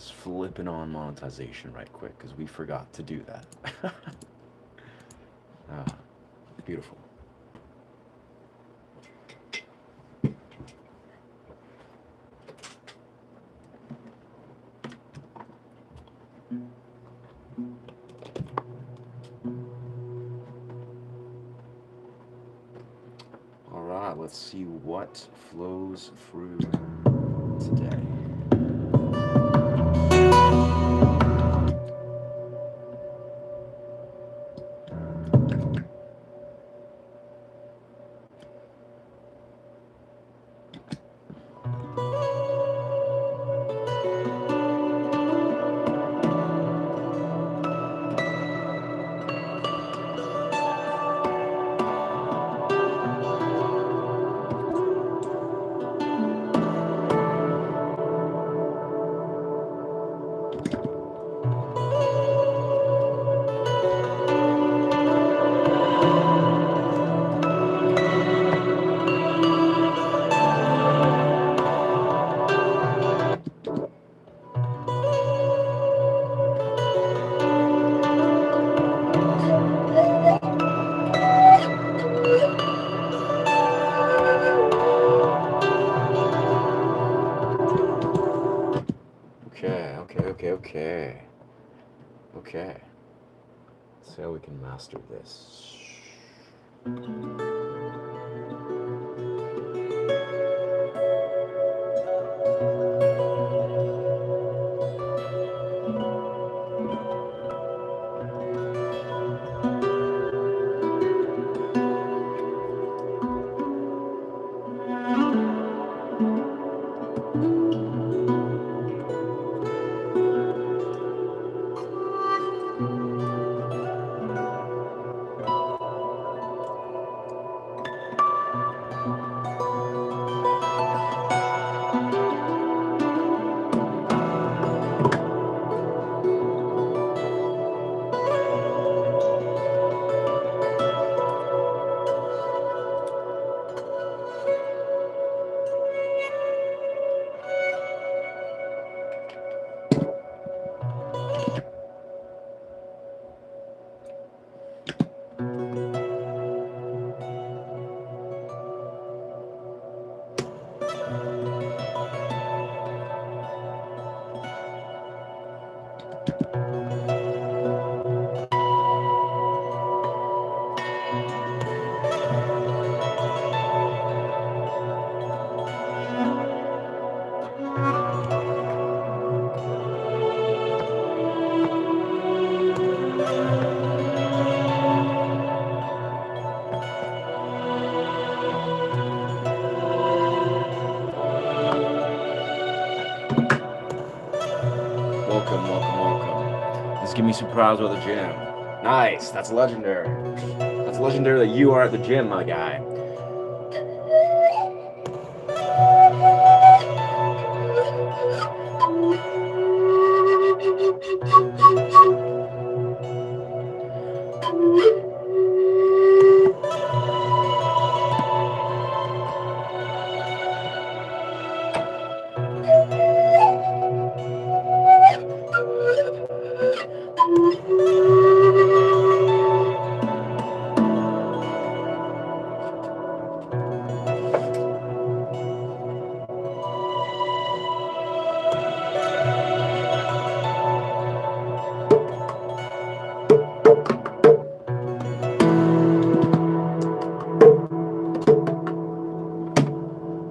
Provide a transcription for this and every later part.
Just flipping on monetization right quick because we forgot to do that. Ah, beautiful. All right, let's see what flows through today. Okay, okay, okay, okay. Okay. Let's see how we can master this. Welcome, welcome, welcome. Just give me surprise with the gym. Nice, that's legendary. That's legendary that you are at the gym, my guy.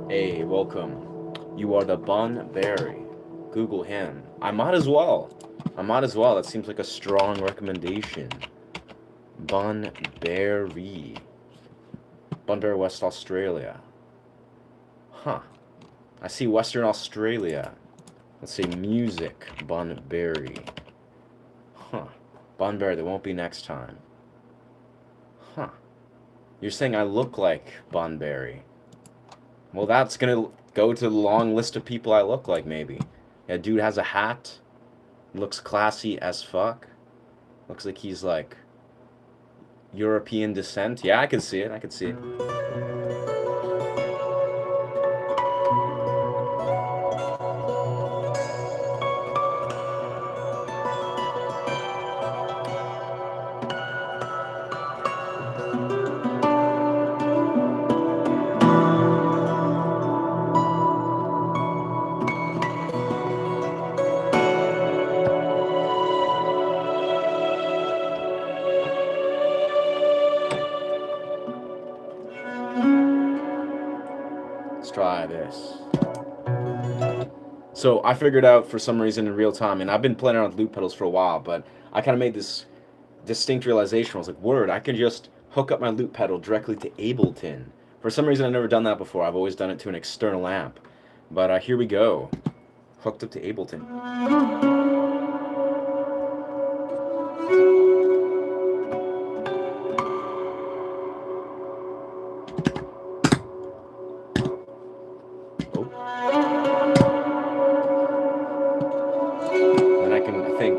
Hey, welcome. You are the Bun Berry. Google him. I might as well. I might as well. That seems like a strong recommendation. Bun Berry. Bunbury, West Australia. Huh. I see Western Australia. Let's see, music. Bunbury. Huh. Bunbury, there won't be next time. Huh. You're saying I look like Bunbury. Well, that's gonna go to the long list of people I look like, maybe. Yeah, dude has a hat. Looks classy as fuck. Looks like he's like European descent. Yeah, I can see it. I can see it. Let's try this. So I figured out for some reason in real time, and I've been playing around with loop pedals for a while, but I kind of made this distinct realization. I was like, word, I can just hook up my loop pedal directly to Ableton. For some reason, I've never done that before. I've always done it to an external amp. But here we go. Hooked up to Ableton. Then I can, I think,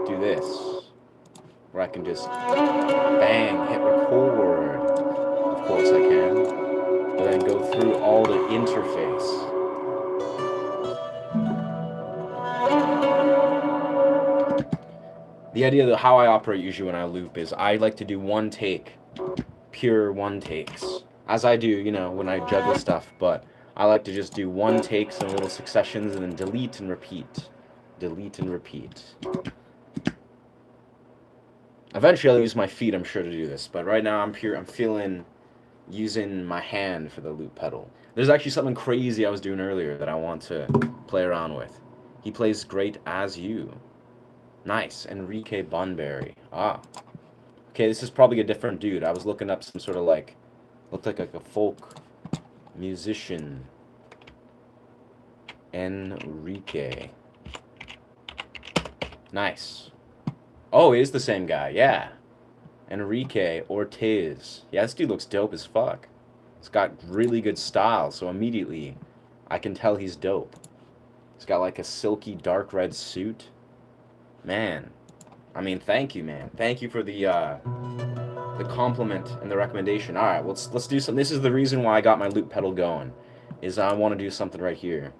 do this. Where I can just bang, hit record. Of course I can. But then go through all the interface. The idea of how I operate usually when I loop is I like to do one take, pure one takes. As I do, you know, when I juggle stuff, but I like to just do one takes in little successions and then delete and repeat. Delete and repeat. Eventually I'll use my feet, I'm sure, to do this, but right now I'm feeling using my hand for the loop pedal. There's actually something crazy I was doing earlier that I want to play around with. He plays great as you. Nice. Enrique Bunbury. Ah. Okay, this is probably a different dude. I was looking up some sort of like, looked like a folk musician. Enrique. Nice. Oh, it is the same guy, yeah. Enrique Ortiz. Yeah, this dude looks dope as fuck. He's got really good style, so immediately I can tell he's dope. He's got like a silky dark red suit. Man, I mean, thank you, man. Thank you for the compliment and the recommendation. All right, let's do something. This is the reason why I got my loop pedal going, is I want to do something right here.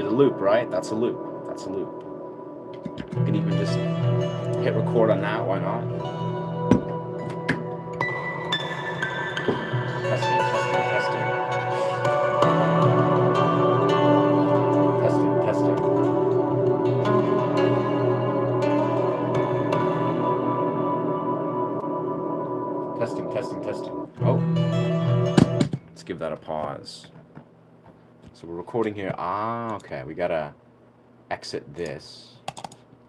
Loop, right? That's a loop. That's a loop. You can even just hit record on that. Why not? Testing, testing, testing. Testing, testing. Testing, testing, testing. Oh. Let's give that a pause. So we're recording here. Ah, okay. We gotta exit this.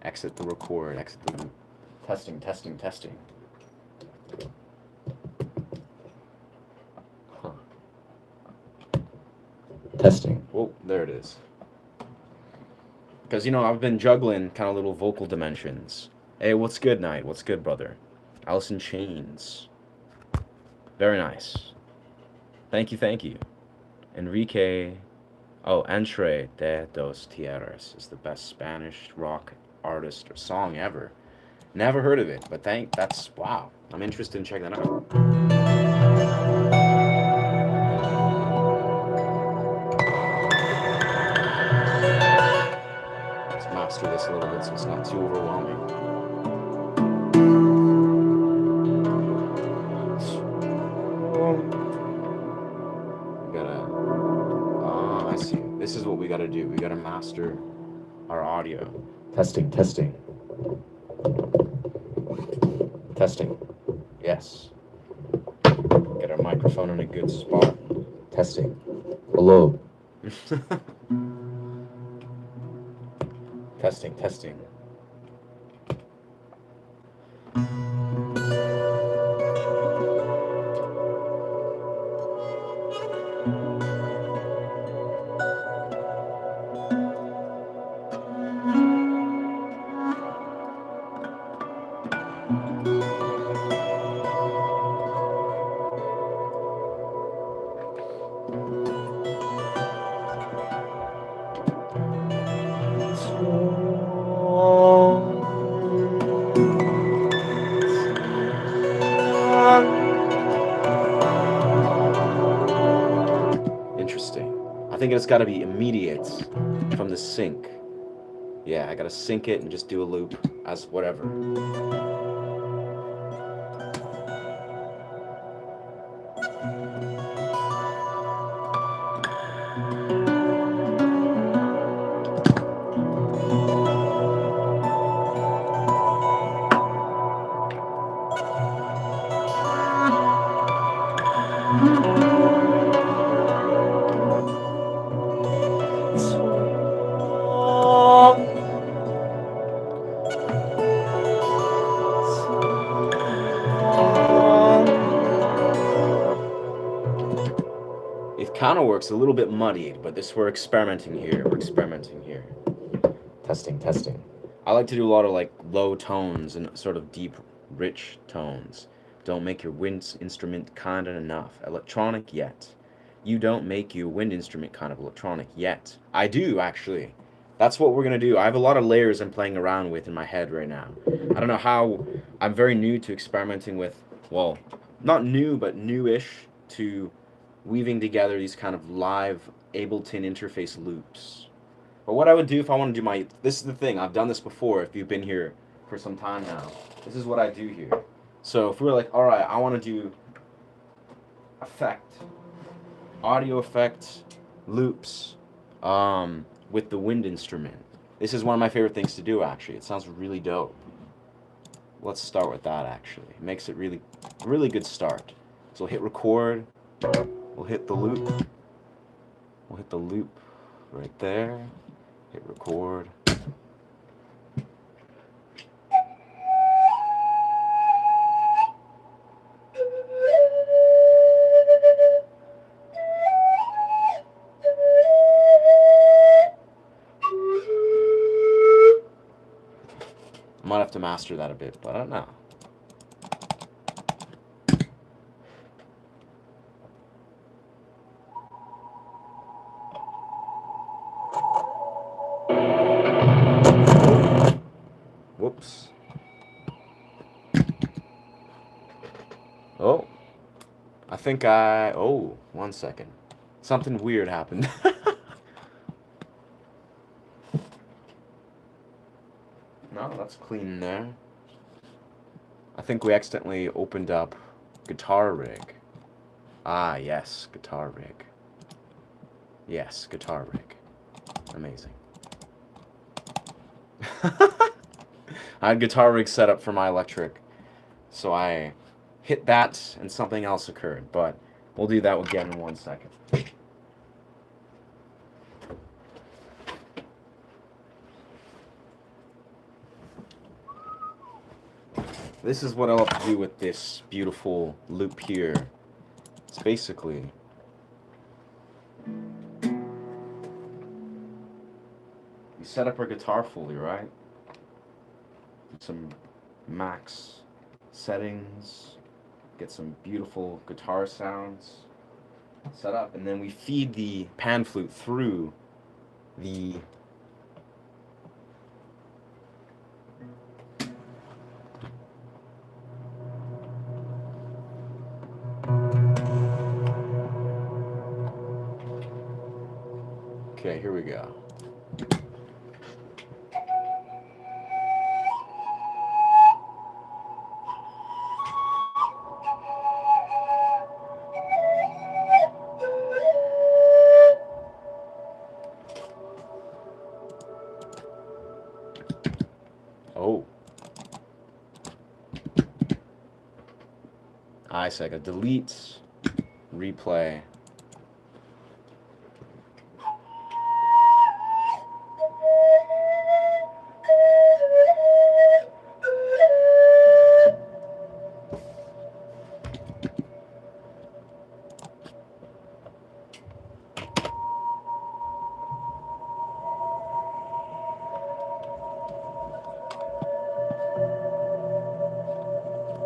Exit the record. Exit the loop. Testing, testing, testing. Huh. Testing. Whoa, there it is. Because, you know, I've been juggling kind of little vocal dimensions. Hey, what's good, Knight? What's good, brother? Alice in Chains. Very nice. Thank you, thank you. Enrique... Oh, Entre de dos Tierras is the best Spanish rock artist or song ever. Never heard of it, but that's, wow. I'm interested in checking that out. Let's master this a little bit so it's not too overwhelming. This is what we gotta do. We gotta master our audio. Testing, testing. Testing. Yes. Get our microphone in a good spot. Testing. Hello. Testing, testing. Interesting. I think it's got to be immediate from the sync. Yeah, I got to sync it and just do a loop as whatever. Kind of works a little bit muddied, but we're experimenting here. We're experimenting here. Testing, testing. I like to do a lot of like low tones and sort of deep, rich tones. Don't make your wind instrument kind of enough electronic yet. You don't make your wind instrument kind of electronic yet. I do, actually. That's what we're going to do. I have a lot of layers I'm playing around with in my head right now. I don't know how. I'm very new to experimenting with, well, not new, but newish to weaving together these kind of live Ableton interface loops. But what I would do if I want to do my, this is the thing, I've done this before if you've been here for some time now. This is what I do here. So if we're like, all right, I want to do effect, audio effect, loops, with the wind instrument. This is one of my favorite things to do, actually. It sounds really dope. Let's start with that, actually. It makes it really, really good start. So we'll hit record. We'll hit the loop. We'll hit the loop right there. Hit record. I might have to master that a bit, but I don't know. Whoops. Oh. I think oh, 1 second. Something weird happened. No, that's clean there. I think we accidentally opened up guitar rig. Ah, yes, guitar rig. Yes, guitar rig. Amazing. I had guitar rig set up for my electric, so I hit that and something else occurred, but we'll do that again in 1 second. This is what I'll have to do with this beautiful loop here. It's basically we set up our guitar fully, right? Some max settings, get some beautiful guitar sounds set up, and then we feed the pan flute through the okay, here we go. Oh. I see. I got delete, replay.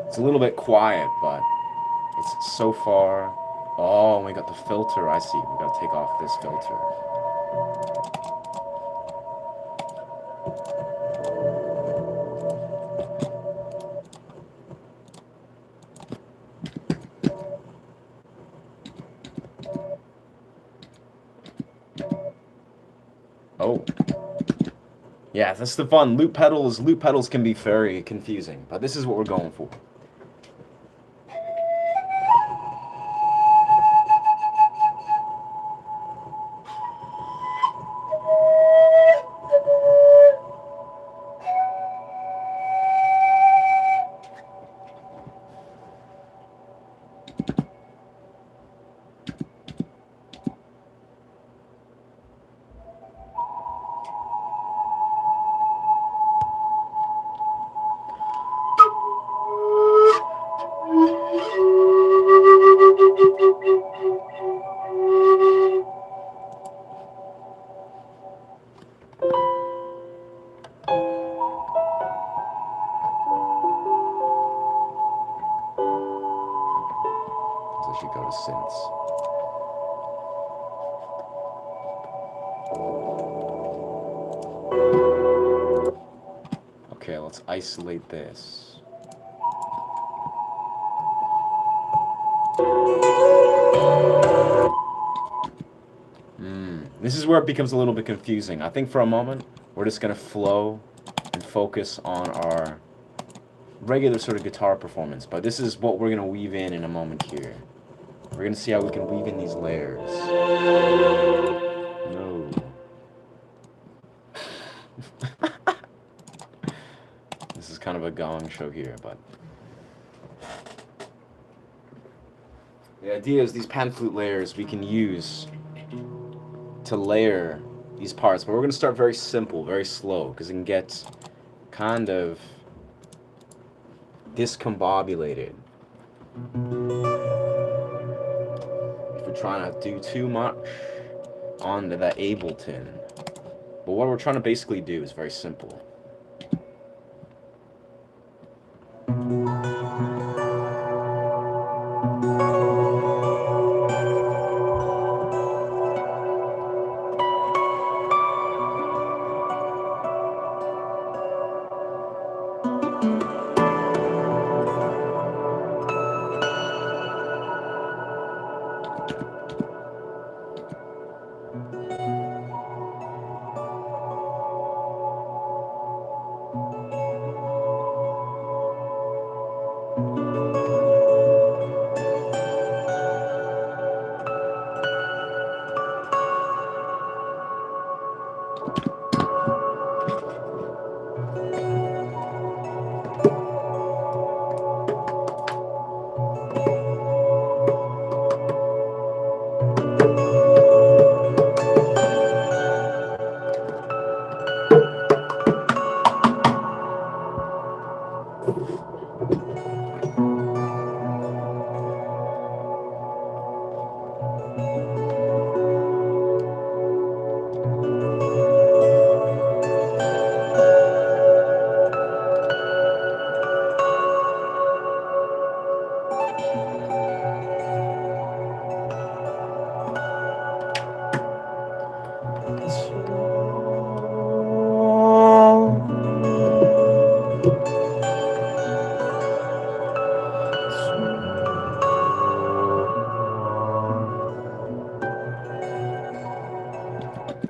It's a little bit quiet, but it's so far. Oh, we got the filter. I see. We got to take off this filter. Oh. Yeah, that's the fun. Loop pedals can be very confusing, but this is what we're going for. fluorescence. Okay, let's isolate this. This is where it becomes a little bit confusing. I think for a moment, we're just going to flow and focus on our regular sort of guitar performance. But this is what we're going to weave in a moment here. We're going to see how we can weave in these layers. No. This is kind of a gong show here, but... the idea is these pan flute layers we can use to layer these parts, but we're going to start very simple, very slow, because it can get kind of discombobulated if we're trying to do too much onto that Ableton. But what we're trying to basically do is very simple.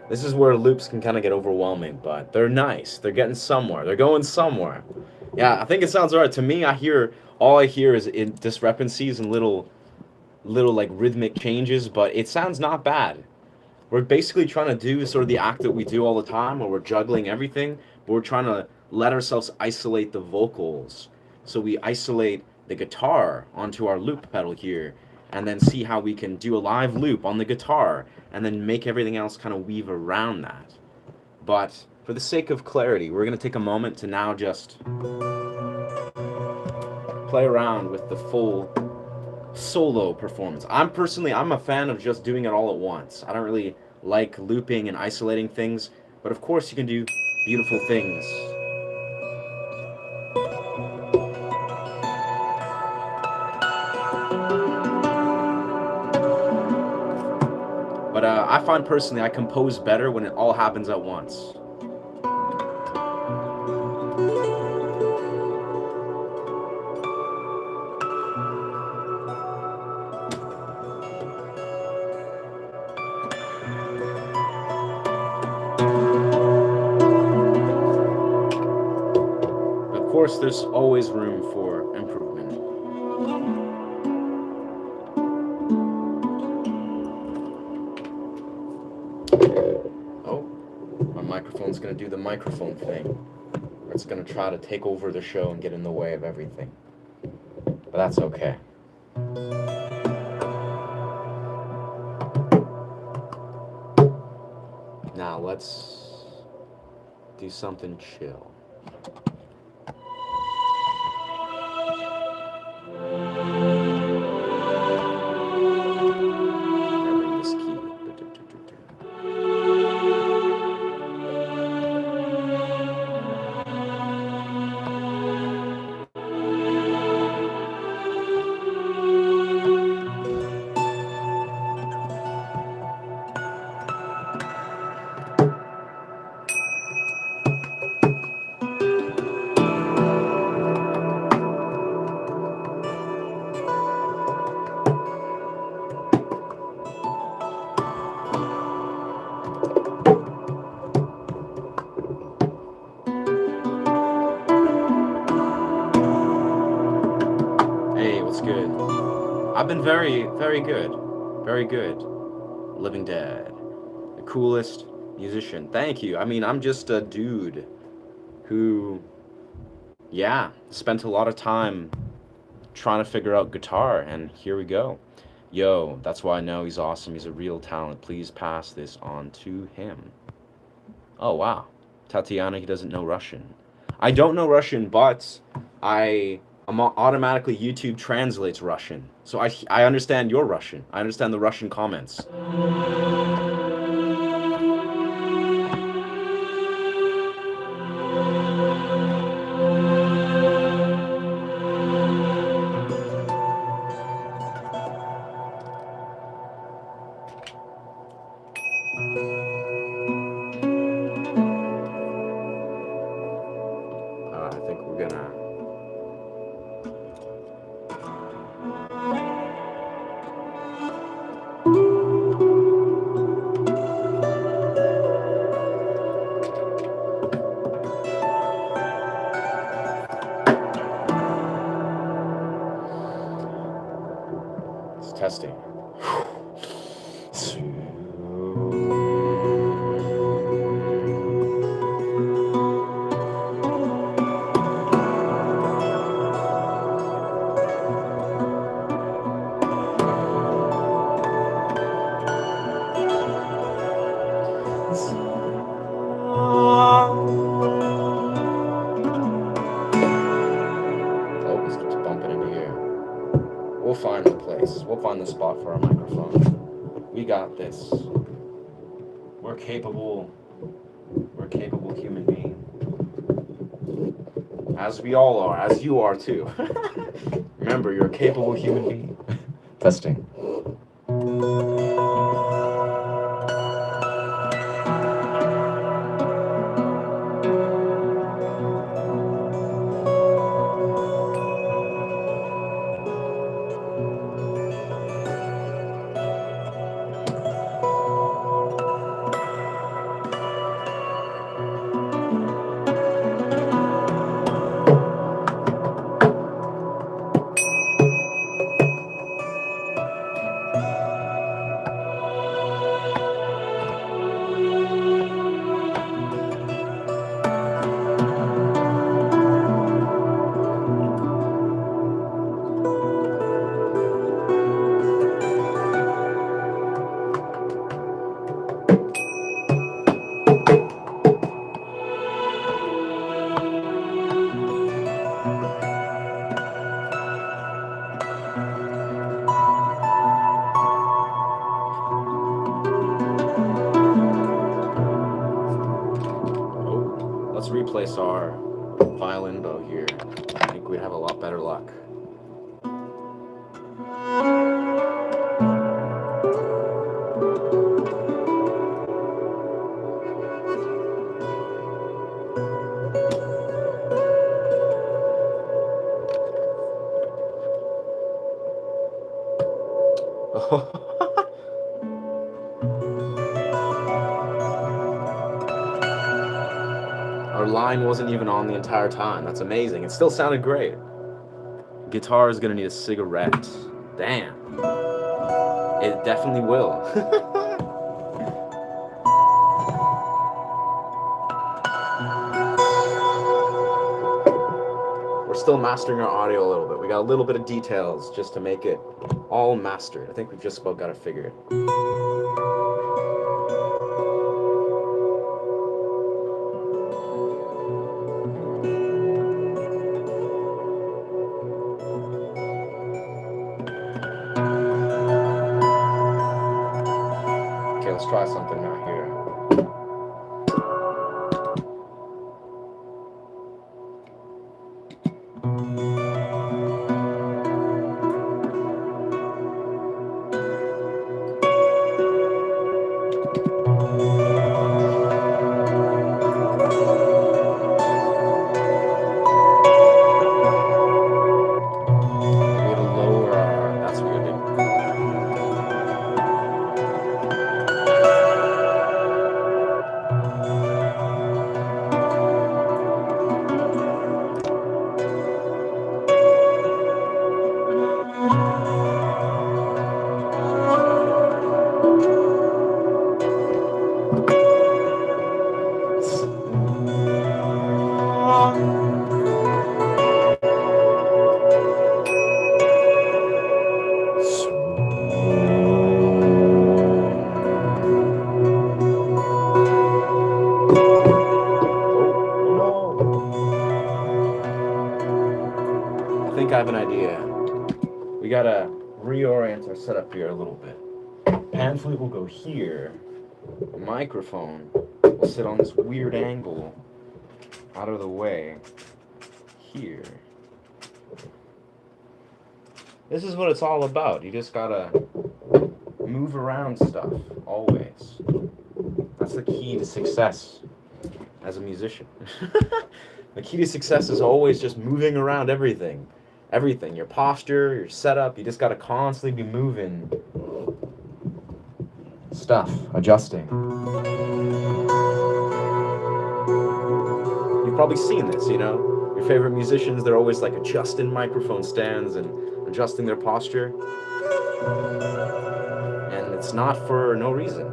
This is where loops can kind of get overwhelming, but they're nice. They're getting somewhere. They're going somewhere. Yeah, I think it sounds alright. To me, all I hear is discrepancies and little like rhythmic changes, but it sounds not bad. We're basically trying to do sort of the act that we do all the time, where we're juggling everything, but we're trying to let ourselves isolate the vocals. So we isolate the guitar onto our loop pedal here, and then see how we can do a live loop on the guitar, and then make everything else kind of weave around that. But for the sake of clarity, we're going to take a moment to now just play around with the full solo performance. I'm a fan of just doing it all at once. I don't really like looping and isolating things, but of course you can do beautiful things. But I find personally I compose better when it all happens at once. Of course, there's always room for improvement. Oh, my microphone's gonna do the microphone thing. It's gonna try to take over the show and get in the way of everything. But that's okay. Now let's do something chill. I've been very, very good. Very good. Living Dead. The coolest musician. Thank you. I mean, I'm just a dude who, yeah, spent a lot of time trying to figure out guitar, and here we go. Yo, that's why I know he's awesome. He's a real talent. Please pass this on to him. Oh, wow. Tatiana, he doesn't know Russian. I don't know Russian, but automatically YouTube translates Russian. So I understand your Russian. I understand the Russian comments. I think we're gonna. It's testing. Oh, this keeps bumping into here. We'll find the place. We'll find the spot for our microphone. We got this. We're capable. We're capable human beings. As we all are. As you are too. Remember, you're a capable human being. Testing. Let's replace our violin bow here. I think we'd have a lot better luck. Our line wasn't even on the entire time. That's amazing. It still sounded great. Guitar is gonna need a cigarette. Damn. It definitely will. We're still mastering our audio a little bit. We got a little bit of details just to make it all mastered. I think we've just about got it figured. Okay, let's try something now here. I think I have an idea. We gotta reorient our setup here a little bit. Pan flute will go here. The microphone will sit on this weird angle out of the way here. This is what it's all about. You just gotta move around stuff, always. That's the key to success as a musician. The key to success is always just moving around everything. Everything. Your posture, your setup, you just gotta constantly be moving stuff, adjusting. You've probably seen this, you know? Your favorite musicians, they're always like adjusting microphone stands and adjusting their posture. And it's not for no reason.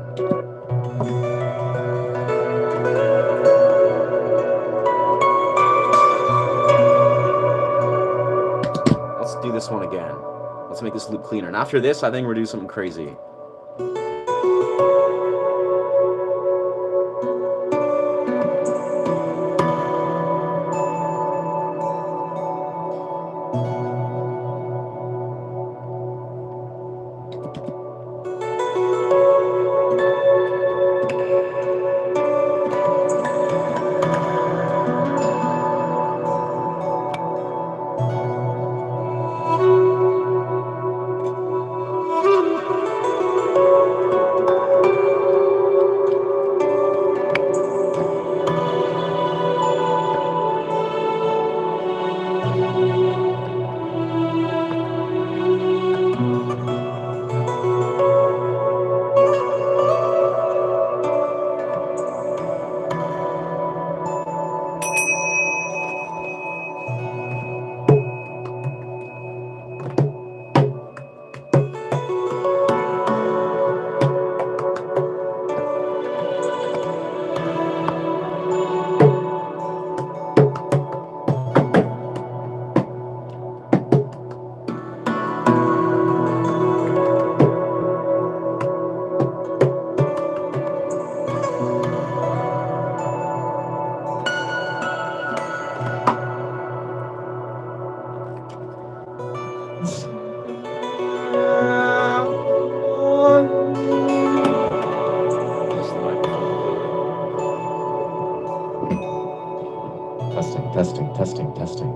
Let's do this one again. Let's make this loop cleaner. And after this, I think we're doing something crazy. Testing, testing, testing.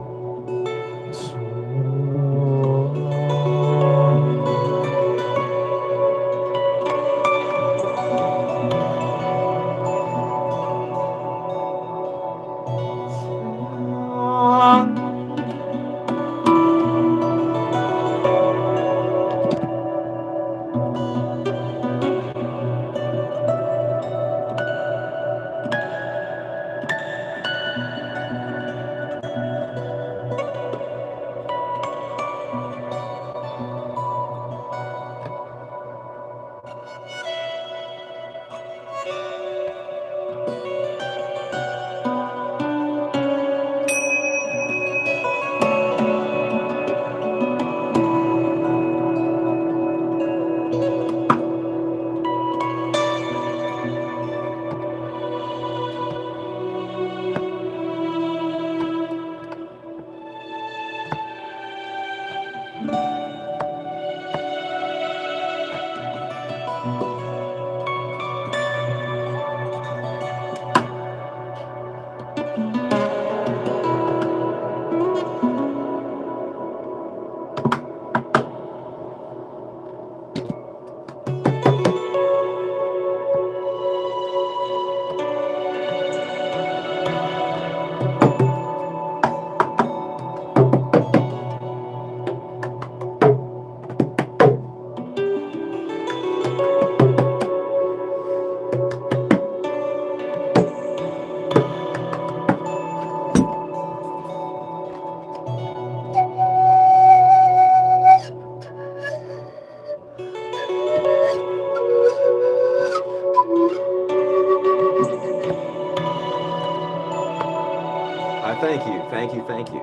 you, thank you, thank you.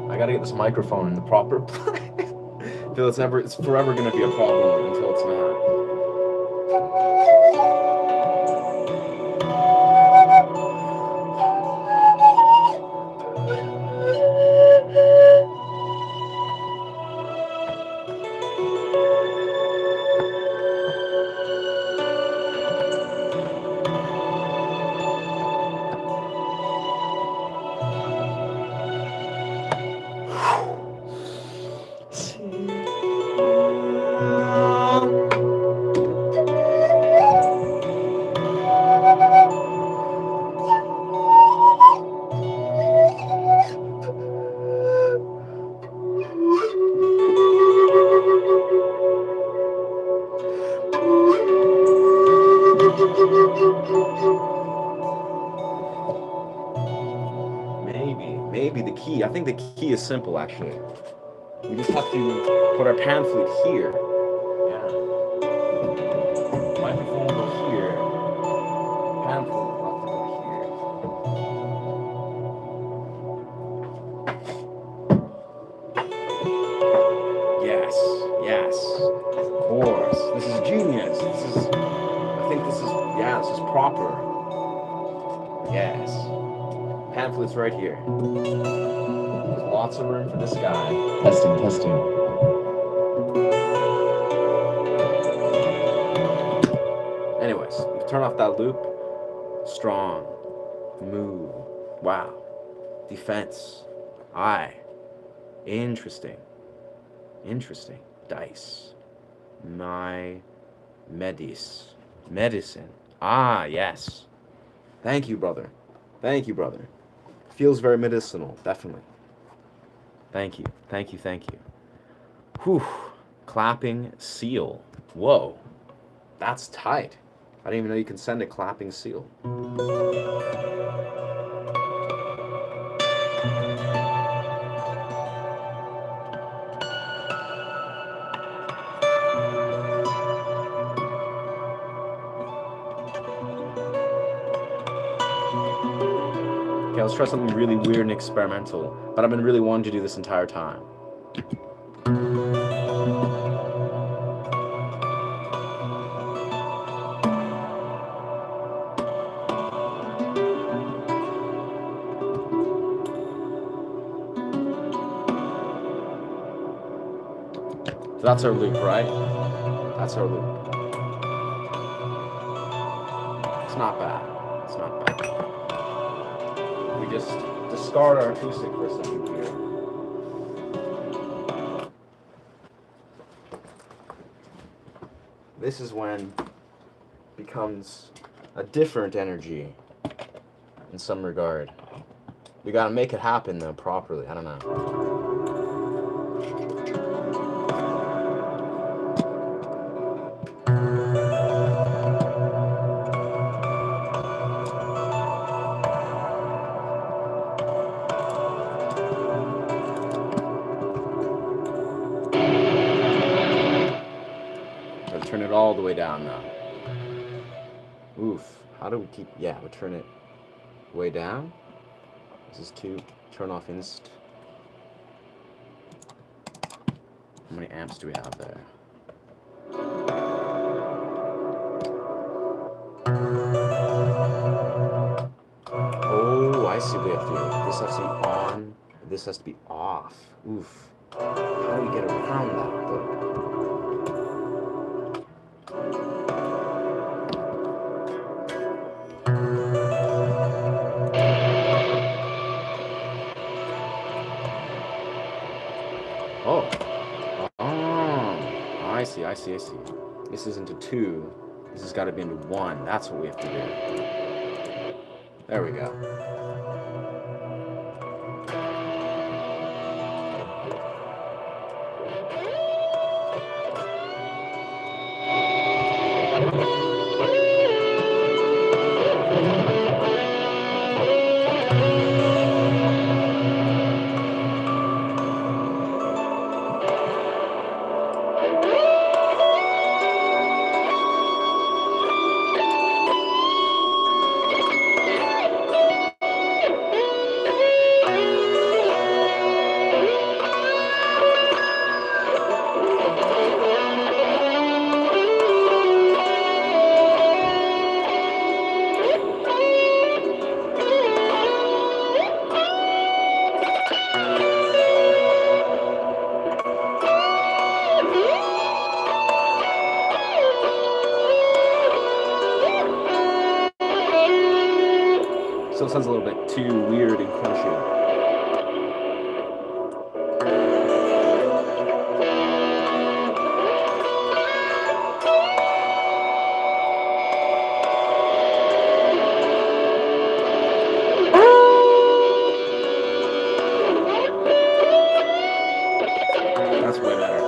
I gotta get this microphone in the proper place. Feel it's forever gonna be a problem until it's not. Maybe the key. I think the key is simple actually. We just have to put our pan flute here. Yeah. Microphone will go here. Pan flute will have to go here. Yes, yes. Of course. This is genius. I think this is proper. Yes. Pan flute's right here. There's lots of room for this guy. Testing, testing. Anyways, turn off that loop. Strong. Move. Wow. Defense. Aye. Interesting. Interesting. Dice. My medicine. Ah, yes. Thank you, brother. Thank you, brother. Feels very medicinal, definitely. Thank you. Thank you. Thank you. Whew. Clapping seal. Whoa. That's tight. I didn't even know you can send a clapping seal. Okay, let's try something really weird and experimental, but I've been really wanting to do this entire time. So that's our loop, right? That's our loop. It's not bad. It's not bad. We just discard our acoustic for a second here. This is when it becomes a different energy in some regard. We gotta make it happen though properly. I don't know. Turn it all the way down now. Oof. How do we keep... Yeah, we turn it way down. This is 2. Turn off inst. How many amps do we have there? Oh, I see what we have to do. This has to be on. This has to be off. Oof. How do we get around that, though? I see. This is into 2. This has got to be into 1. That's what we have to do. There we go. sounds a little bit too weird and crunchy. That's way better.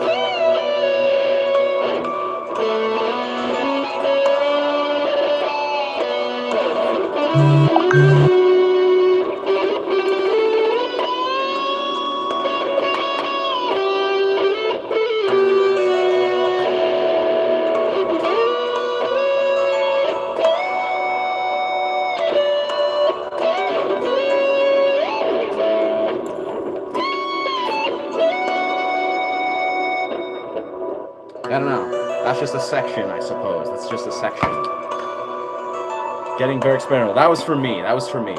I don't know. That's just a section, I suppose. That's just a section. Getting very experimental. That was for me. That was for me.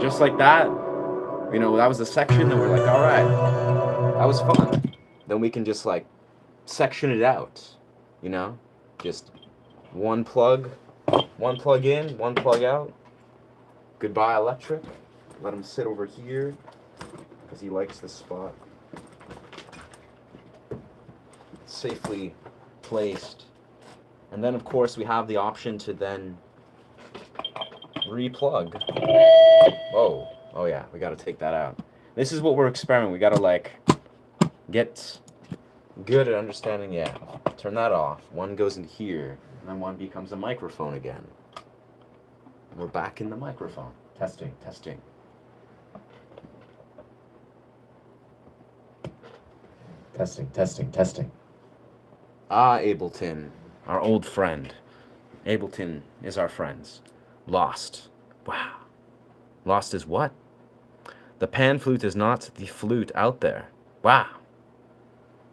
Just like that, that was the section, and we're like, all right, that was fun. Then we can just like section it out, you know, just one plug in, one plug out. Goodbye, electric. Let him sit over here because he likes this spot. Safely placed. And then, of course, we have the option to then replug. Whoa. Oh, yeah. We got to take that out. This is what we're experimenting. We got to, like, get good at understanding. Yeah. Turn that off. One goes in here. And then one becomes a microphone again. And we're back in the microphone. Testing, testing. Testing, testing, testing. Ah, Ableton. Our old friend. Ableton is our friends. Lost. Wow. Lost is what? The pan flute is not the flute out there. Wow.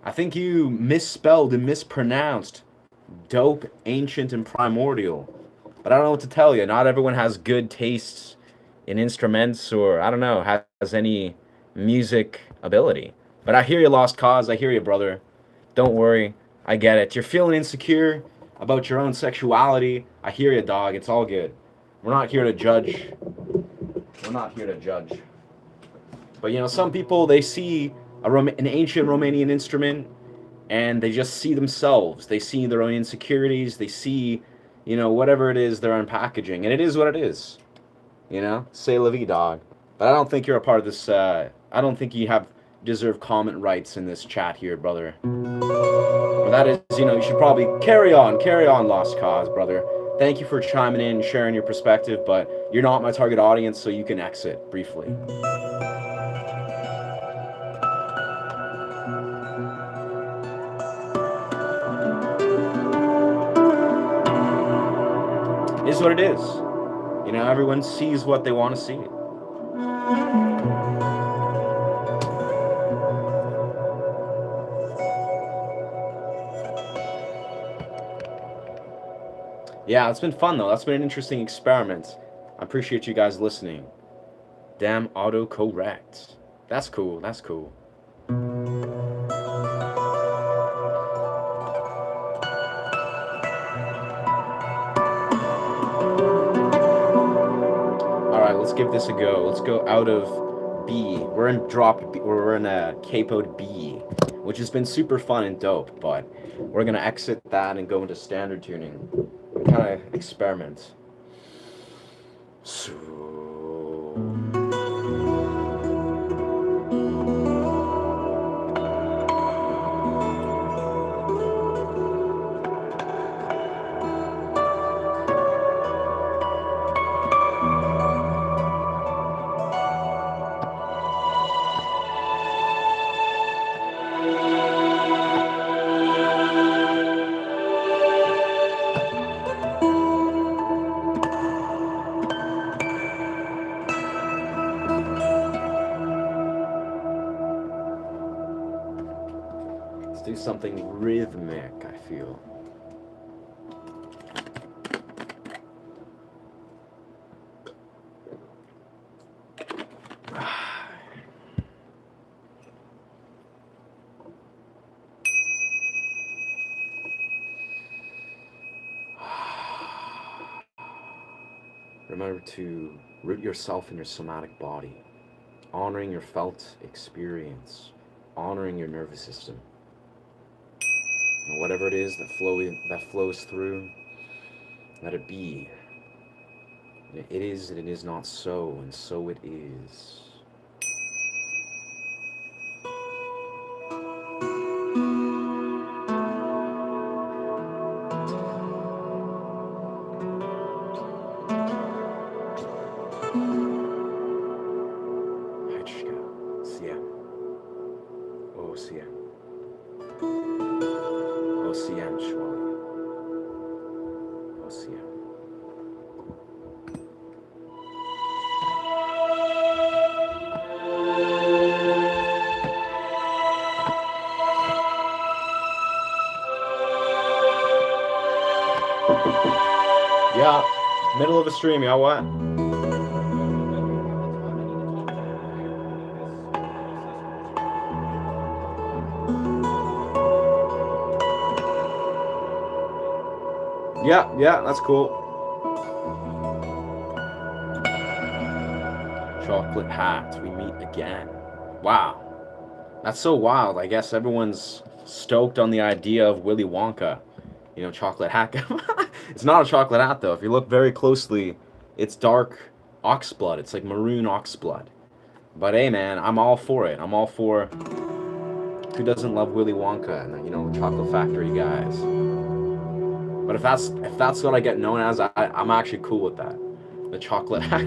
I think you misspelled and mispronounced dope, ancient, and primordial. But I don't know what to tell you. Not everyone has good tastes in instruments or, I don't know, has any music ability. But I hear you, Lost Cause. I hear you, brother. Don't worry. I get it. You're feeling insecure about your own sexuality. I hear you, dog. It's all good. We're not here to judge. We're not here to judge. But, some people, they see an ancient Romanian instrument and they just see themselves. They see their own insecurities. They see, whatever it is they're unpackaging. And it is what it is. C'est la vie, dog. But I don't think you're a part of this. I don't think you deserve comment rights in this chat here, brother. But that is, you should probably carry on, Lost Cause, brother. Thank you for chiming in and sharing your perspective, but you're not my target audience, so you can exit briefly. It is what it is. Everyone sees what they want to see. Yeah, it's been fun, though. That's been an interesting experiment. I appreciate you guys listening. Damn autocorrect. That's cool. That's cool. Alright, let's give this a go. Let's go out of B. We're in a capoed B, which has been super fun and dope, but we're going to exit that and go into standard tuning. Kind of experiment. So something rhythmic, I feel. Remember to root yourself in your somatic body, honoring your felt experience, honoring your nervous system. And whatever it is that flows through, let it be. It is and it is not so, and so it is. Yeah, middle of a stream, y'all what? Yeah, that's cool. Chocolate hat, we meet again. Wow. That's so wild. I guess everyone's stoked on the idea of Willy Wonka. You know, chocolate hat. It's not a chocolate hat, though. If you look very closely, it's dark ox blood. It's like maroon ox blood. But hey, man, I'm all for it. I'm all for... Who doesn't love Willy Wonka and, you know, the Chocolate Factory guys? But if that's what I get known as, I'm actually cool with that. The chocolate hack.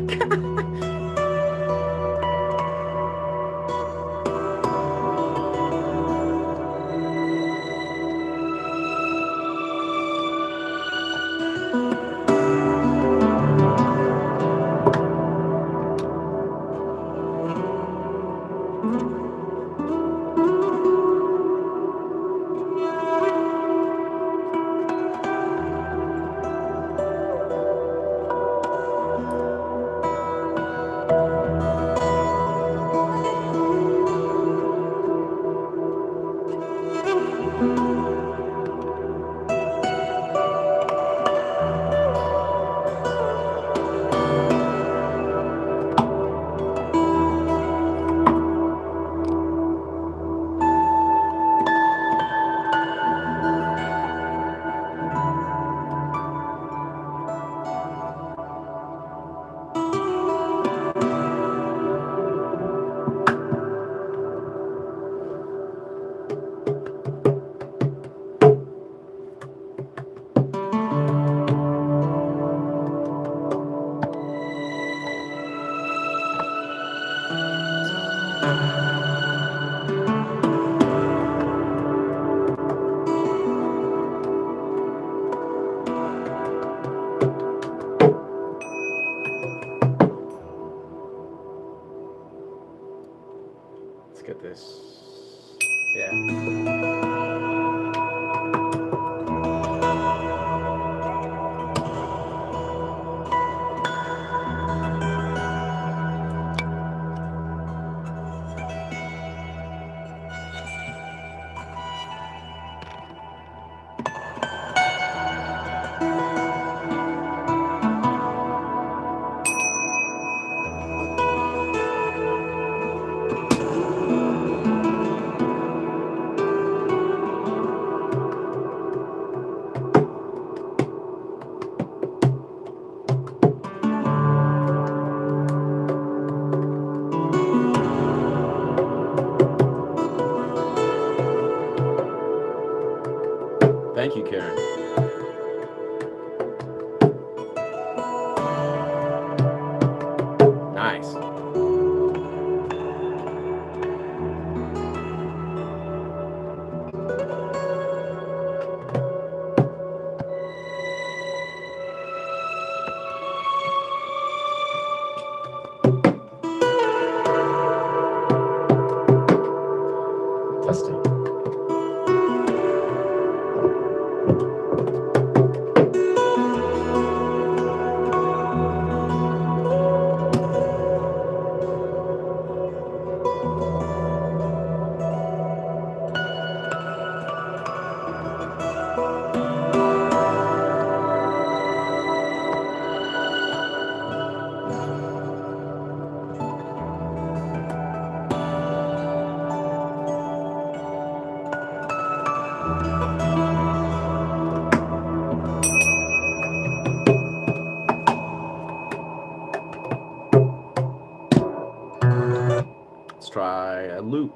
a loop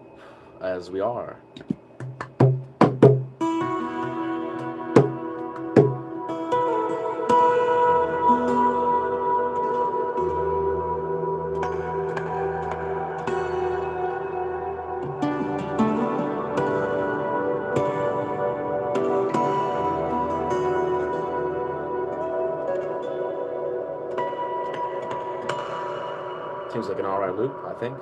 as we are. Seems like an alright loop, I think.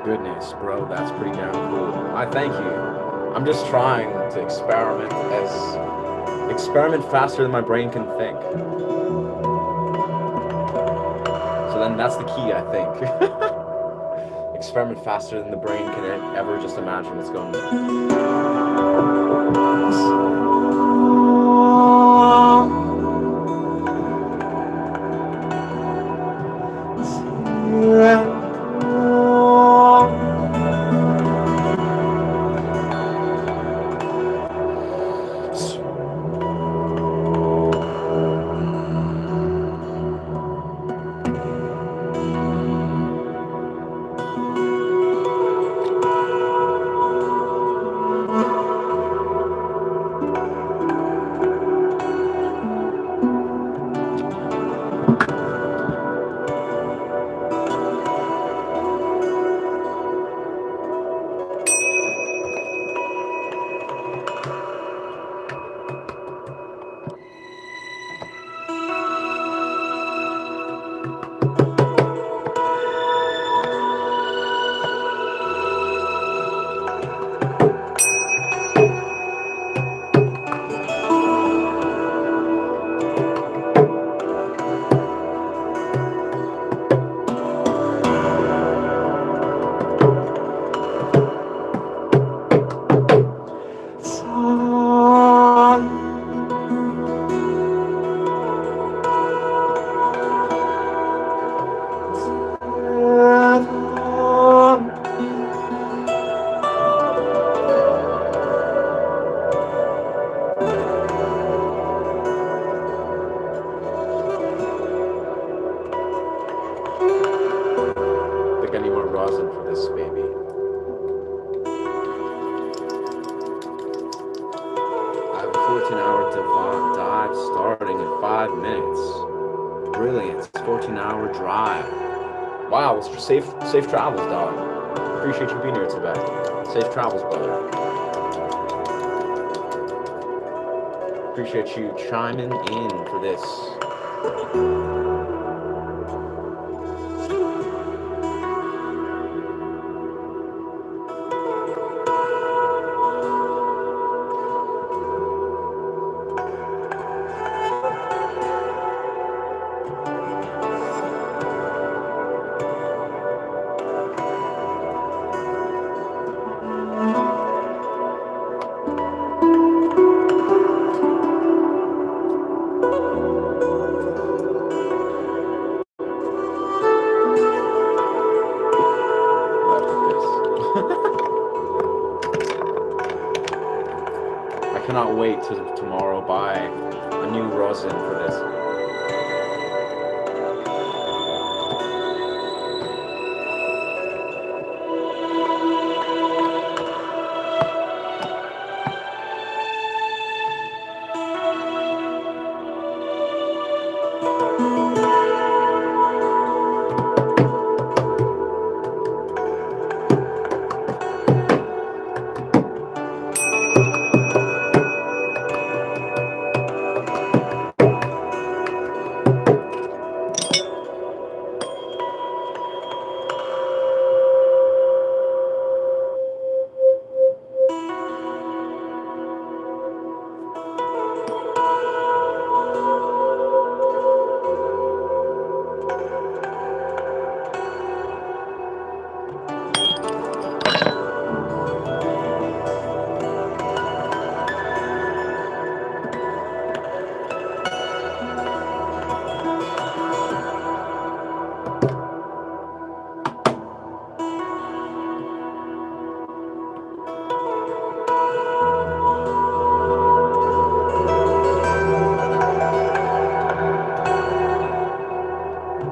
Goodness, bro, that's pretty damn cool. I thank you. I'm just trying to experiment faster than my brain can think. So then that's the key, I think. Experiment faster than the brain can ever just imagine what's going on. Think I need more rosin for this baby. I have a 14-hour dive starting in 5 minutes. Brilliant. 14-hour drive. Wow, safe travels, dog. Appreciate you being here today. Safe travels, brother. Appreciate you chiming in for this. I cannot wait to tomorrow buy a new rosin for this.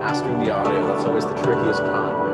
Mastering the audio, that's always the trickiest part.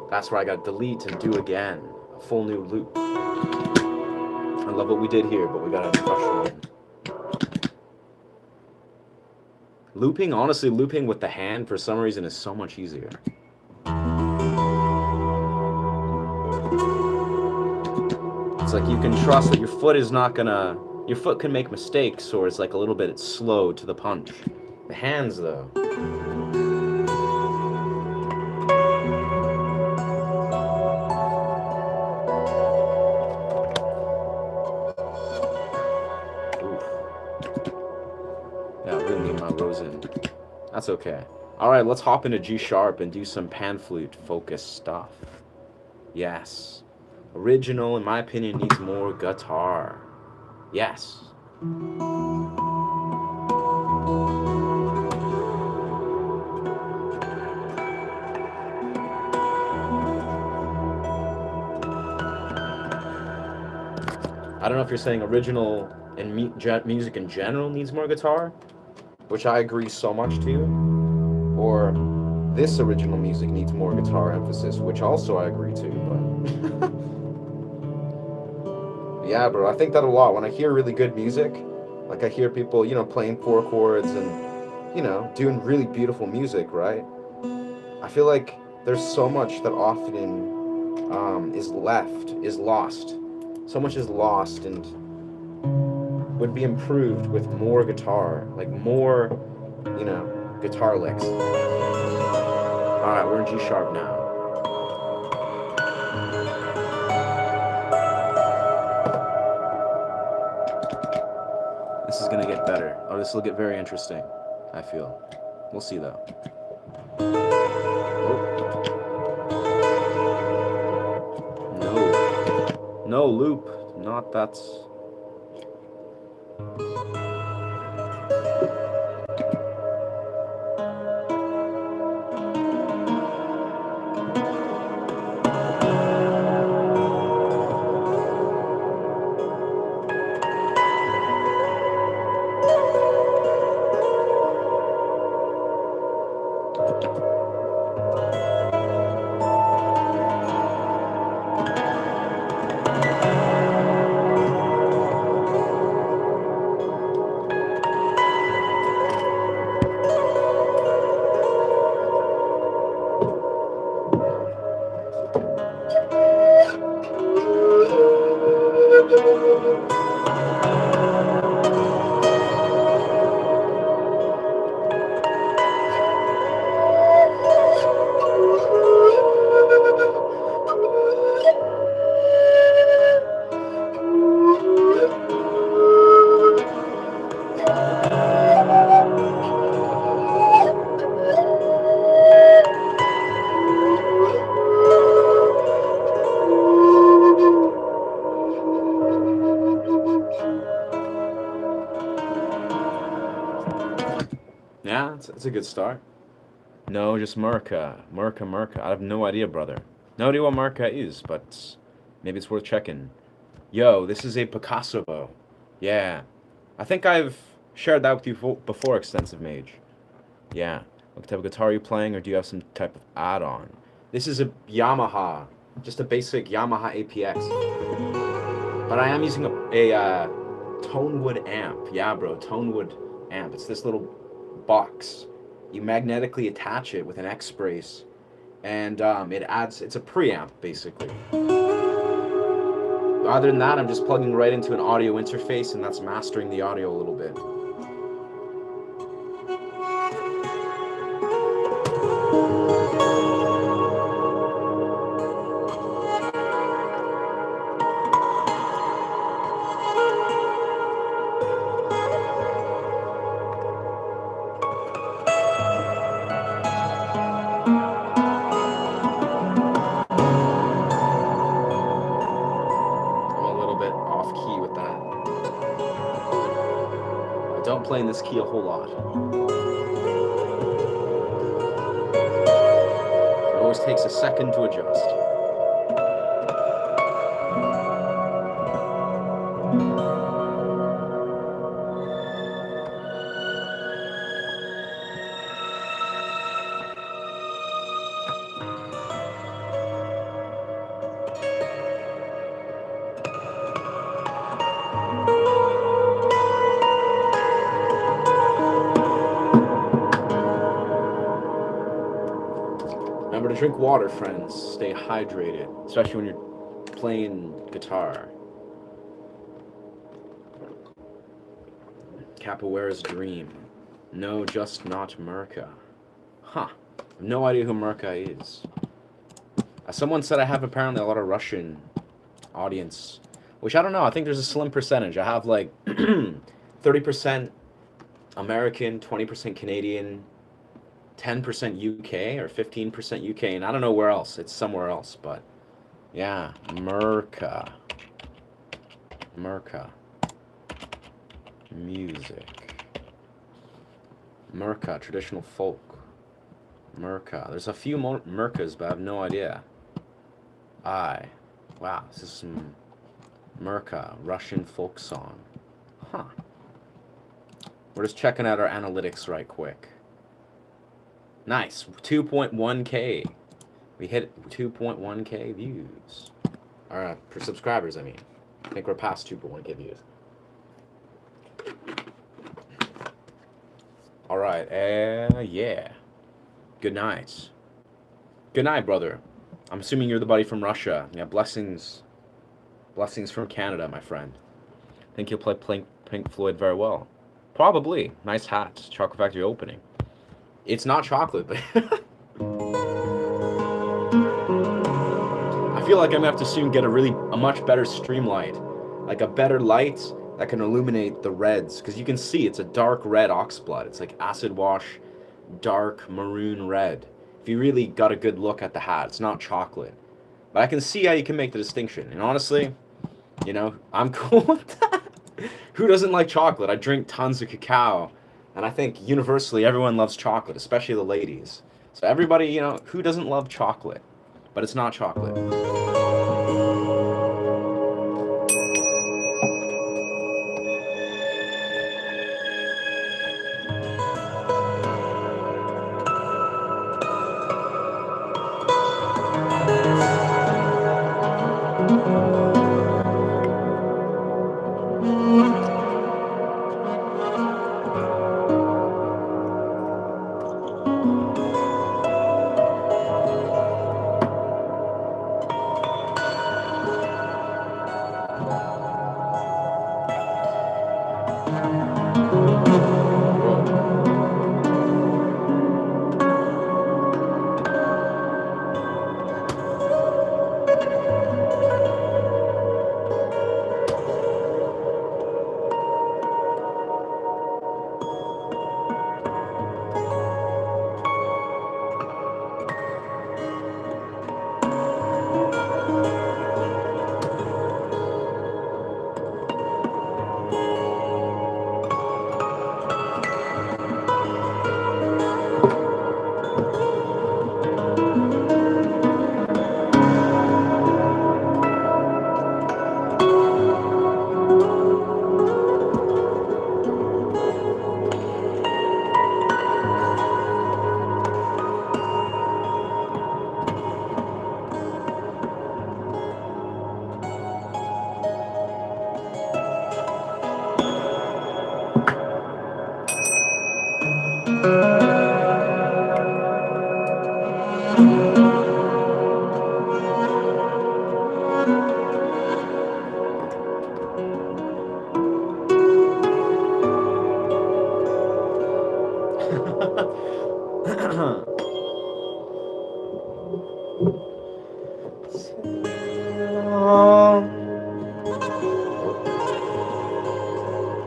That's where I got delete and do again. A full new loop. I love what we did here, but we gotta crush one. Looping, honestly, looping with the hand for some reason is so much easier. It's like you can trust that your foot is not gonna... Your foot can make mistakes, or it's like a little bit slow to the punch. The hands, though. Yeah, I really need my rosin. That's okay. Alright, let's hop into G sharp and do some pan flute focused stuff. Yes. Original, in my opinion, needs more guitar. Yes. I don't know if you're saying original and music in general needs more guitar, which I agree so much to, or this original music needs more guitar emphasis, which also I agree to, but... Yeah, bro, I think that a lot. When I hear really good music, like I hear people, you know, playing 4 chords and, you know, doing really beautiful music, right? I feel like there's so much that often is lost. So much is lost and would be improved with more guitar, like more, you know, guitar licks. Alright, we're in G sharp now. This is gonna get better. Oh, this will get very interesting, I feel. We'll see, though. Oh. No loop. Not that's... Yeah, it's a good start. No, just Murka. Murka. I have no idea, brother. No idea what Murka is, but maybe it's worth checking. Yo, this is a Picasso bow. Yeah. I think I've shared that with you before, Extensive Mage. Yeah. What type of guitar are you playing, or do you have some type of add-on? This is a Yamaha. Just a basic Yamaha APX. But I am using a Tonewood amp. Yeah, bro, Tonewood amp. It's this little box. You magnetically attach it with an X brace, and it's a preamp basically. Other than that, I'm just plugging right into an audio interface, and that's mastering the audio a little bit. Don't play in this key a whole lot. It always takes a second to adjust. Drink water, friends. Stay hydrated, especially when you're playing guitar. Capoeira's Dream. No, just not Merca. Huh. No idea who Merca is. Someone said I have apparently a lot of Russian audience, which I don't know. I think there's a slim percentage. I have like 30% American, 20% Canadian, 10% UK, or 15% UK, and I don't know where else. It's somewhere else, but yeah, Merca. Merca. Music. Merca, traditional folk. Merca. There's a few more Mercas, but I have no idea. Wow, this is some Merca, Russian folk song. Huh. We're just checking out our analytics right quick. Nice, 2.1K. We hit 2.1K views. Alright, for subscribers, I mean. I think we're past 2.1K views. Alright, yeah. Good night. Good night, brother. I'm assuming you're the buddy from Russia. Yeah, blessings. Blessings from Canada, my friend. Think you'll play Pink Floyd very well. Probably. Nice hat. Chocolate Factory opening. It's not chocolate, but... I feel like I'm going to have to soon get a much better stream light. Like a better light that can illuminate the reds. Because you can see it's a dark red oxblood. It's like acid wash, dark maroon red. If you really got a good look at the hat, it's not chocolate. But I can see how you can make the distinction. And honestly, you know, I'm cool with that. Who doesn't like chocolate? I drink tons of cacao. And I think universally everyone loves chocolate, especially the ladies. So everybody, you know, who doesn't love chocolate? But it's not chocolate.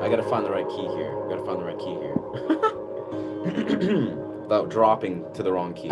I gotta find the right key here. Without dropping to the wrong key.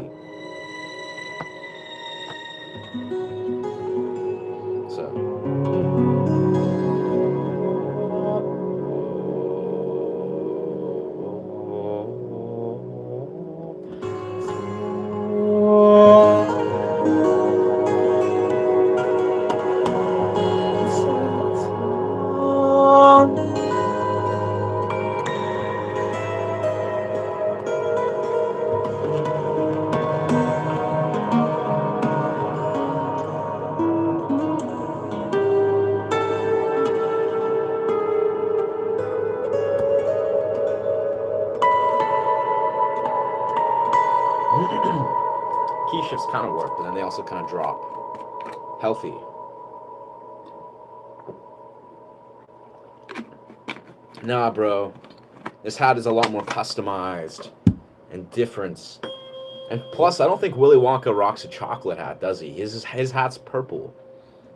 kind of work, but then they also kind of drop. Healthy. Nah, bro. This hat is a lot more customized and different. And plus, I don't think Willy Wonka rocks a chocolate hat, does he? His hat's purple.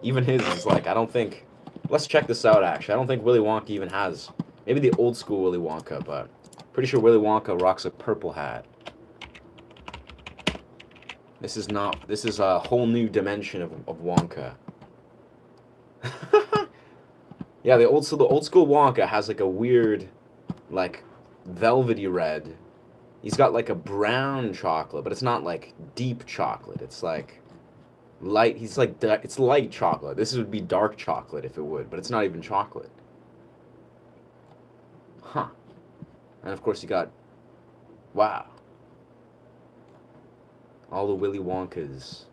Even his is like, I don't think... Let's check this out, actually. I don't think Willy Wonka even has... Maybe the old school Willy Wonka, but... Pretty sure Willy Wonka rocks a purple hat. This is not... This is a whole new dimension of Wonka. Yeah, the old school Wonka has like a weird, like, velvety red. He's got like a brown chocolate, but it's not like deep chocolate. It's like light. He's like it's light chocolate. This would be dark chocolate if it would, but it's not even chocolate. Huh. And of course you got, wow, all the Willy Wonkas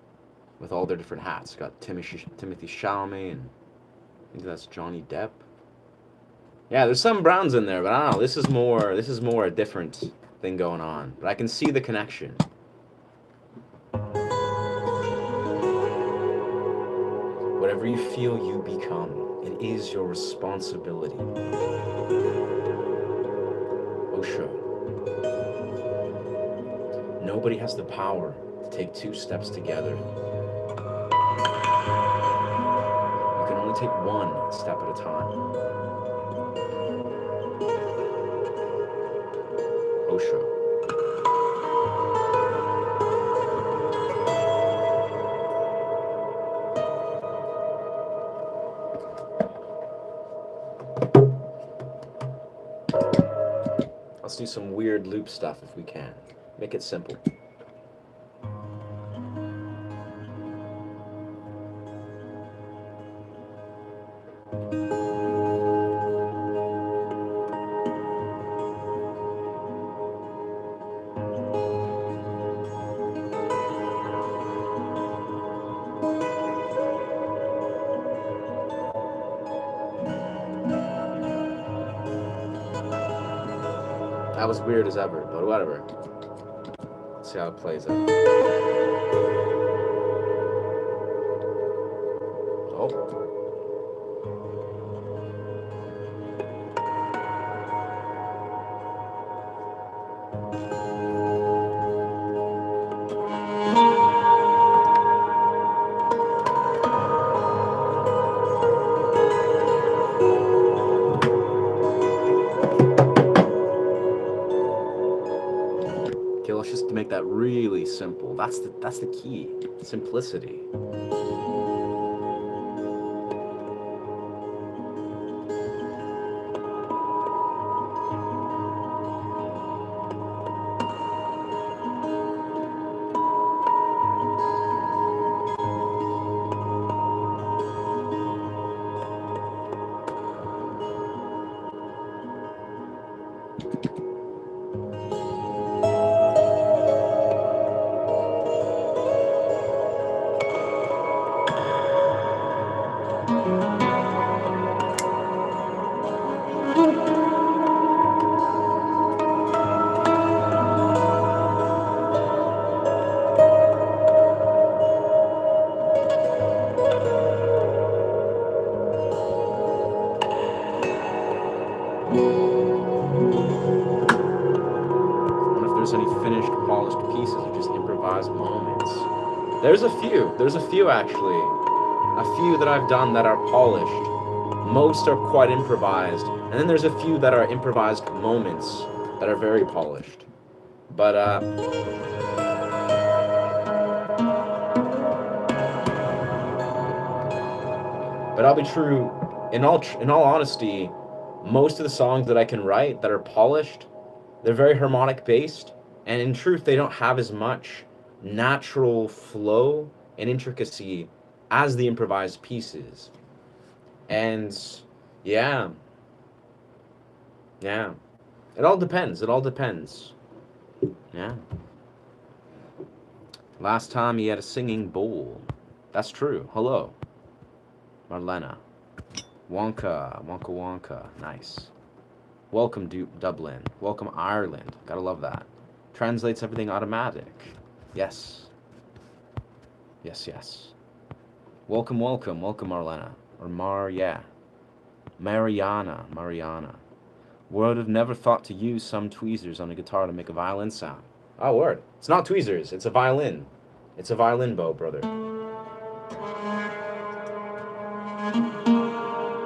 with all their different hats. You got Timothy Chalamet, and I think that's Johnny Depp. Yeah, there's some browns in there, but I don't know. This is more a different thing going on. But I can see the connection. Whatever you feel, you become. It is your responsibility. Osho. Nobody has the power to take 2 steps together. You can only take 1 step at a time. Osho. Let's do some weird loop stuff if we can. Make it simple. That was weird as ever, but whatever. Let's see how it plays out. Oh. Okay, let's just make that really simple. That's the key. Simplicity. There's a few actually. A few that I've done that are polished. Most are quite improvised. And then there's a few that are improvised moments that are very polished. But I'll be true, in all honesty, most of the songs that I can write that are polished, they're very harmonic based, and in truth they don't have as much natural flow and intricacy as the improvised pieces. And yeah, it all depends. Yeah. Last time he had a singing bowl. That's true. Hello, Marlena. Wonka. Nice. Welcome, Dublin. Welcome, Ireland. Gotta love that. Translates everything automatic. Yes. Yes, yes. Welcome, welcome, welcome, Marlena. Or yeah. Mariana. Would have never thought to use some tweezers on a guitar to make a violin sound. Oh, word. It's not tweezers, it's a violin. It's a violin bow, brother.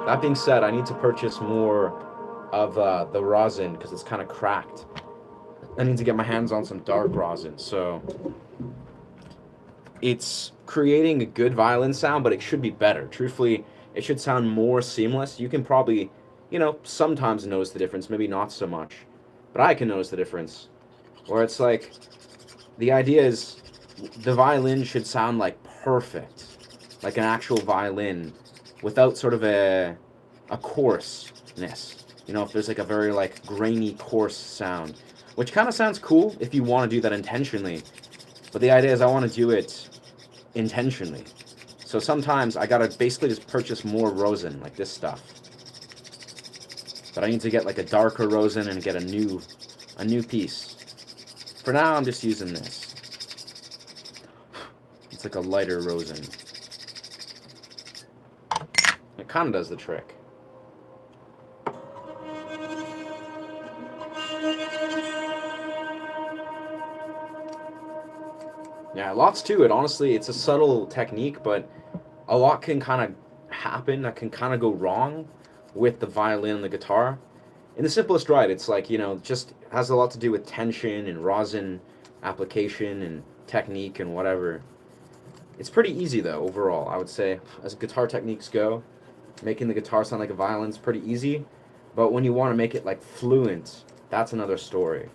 That being said, I need to purchase more of the rosin because it's kind of cracked. I need to get my hands on some dark rosin. So it's creating a good violin sound, but it should be better. Truthfully, it should sound more seamless. You can probably, sometimes notice the difference, maybe not so much. But I can notice the difference. Where it's like, the idea is the violin should sound like perfect, like an actual violin, without sort of a coarseness. If there's like a very like grainy, coarse sound, which kind of sounds cool if you want to do that intentionally. But the idea is I want to do it intentionally. So sometimes I gotta basically just purchase more rosin, like this stuff. But I need to get like a darker rosin and get a new piece. For now, I'm just using this. It's like a lighter rosin. It kind of does the trick. Yeah, lots to it. Honestly, it's a subtle technique, but a lot can kind of happen that can kind of go wrong with the violin and the guitar. In the simplest right, it's like, just has a lot to do with tension and rosin application and technique and whatever. It's pretty easy though, overall, I would say. As guitar techniques go, making the guitar sound like a violin is pretty easy. But when you want to make it like fluent, that's another story.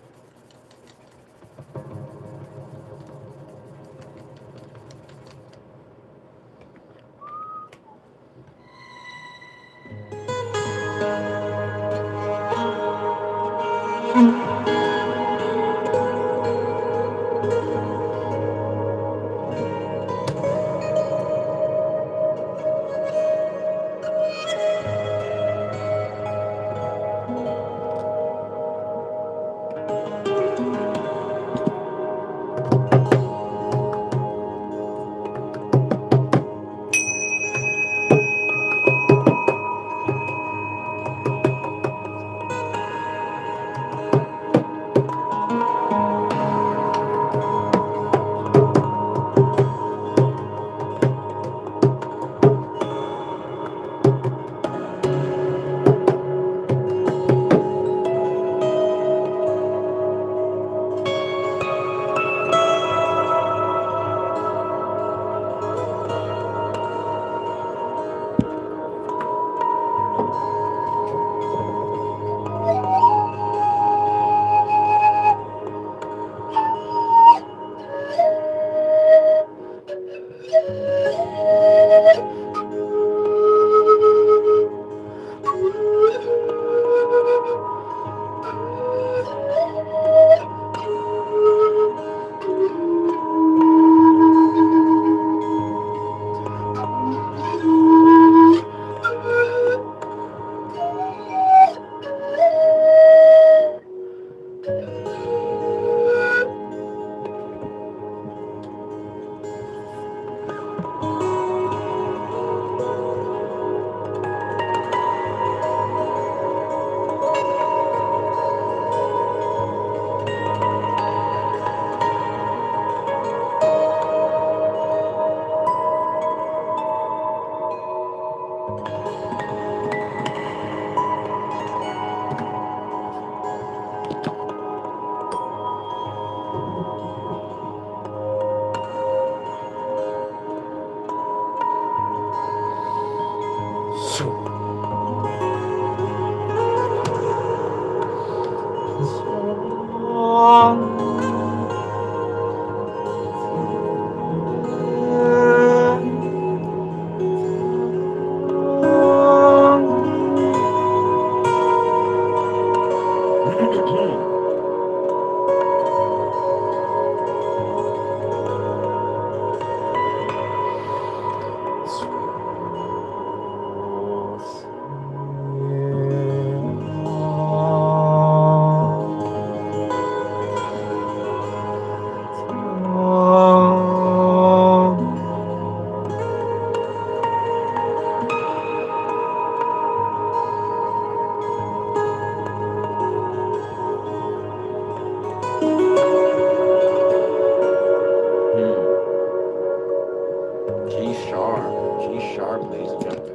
sharp. G sharp, ladies and gentlemen.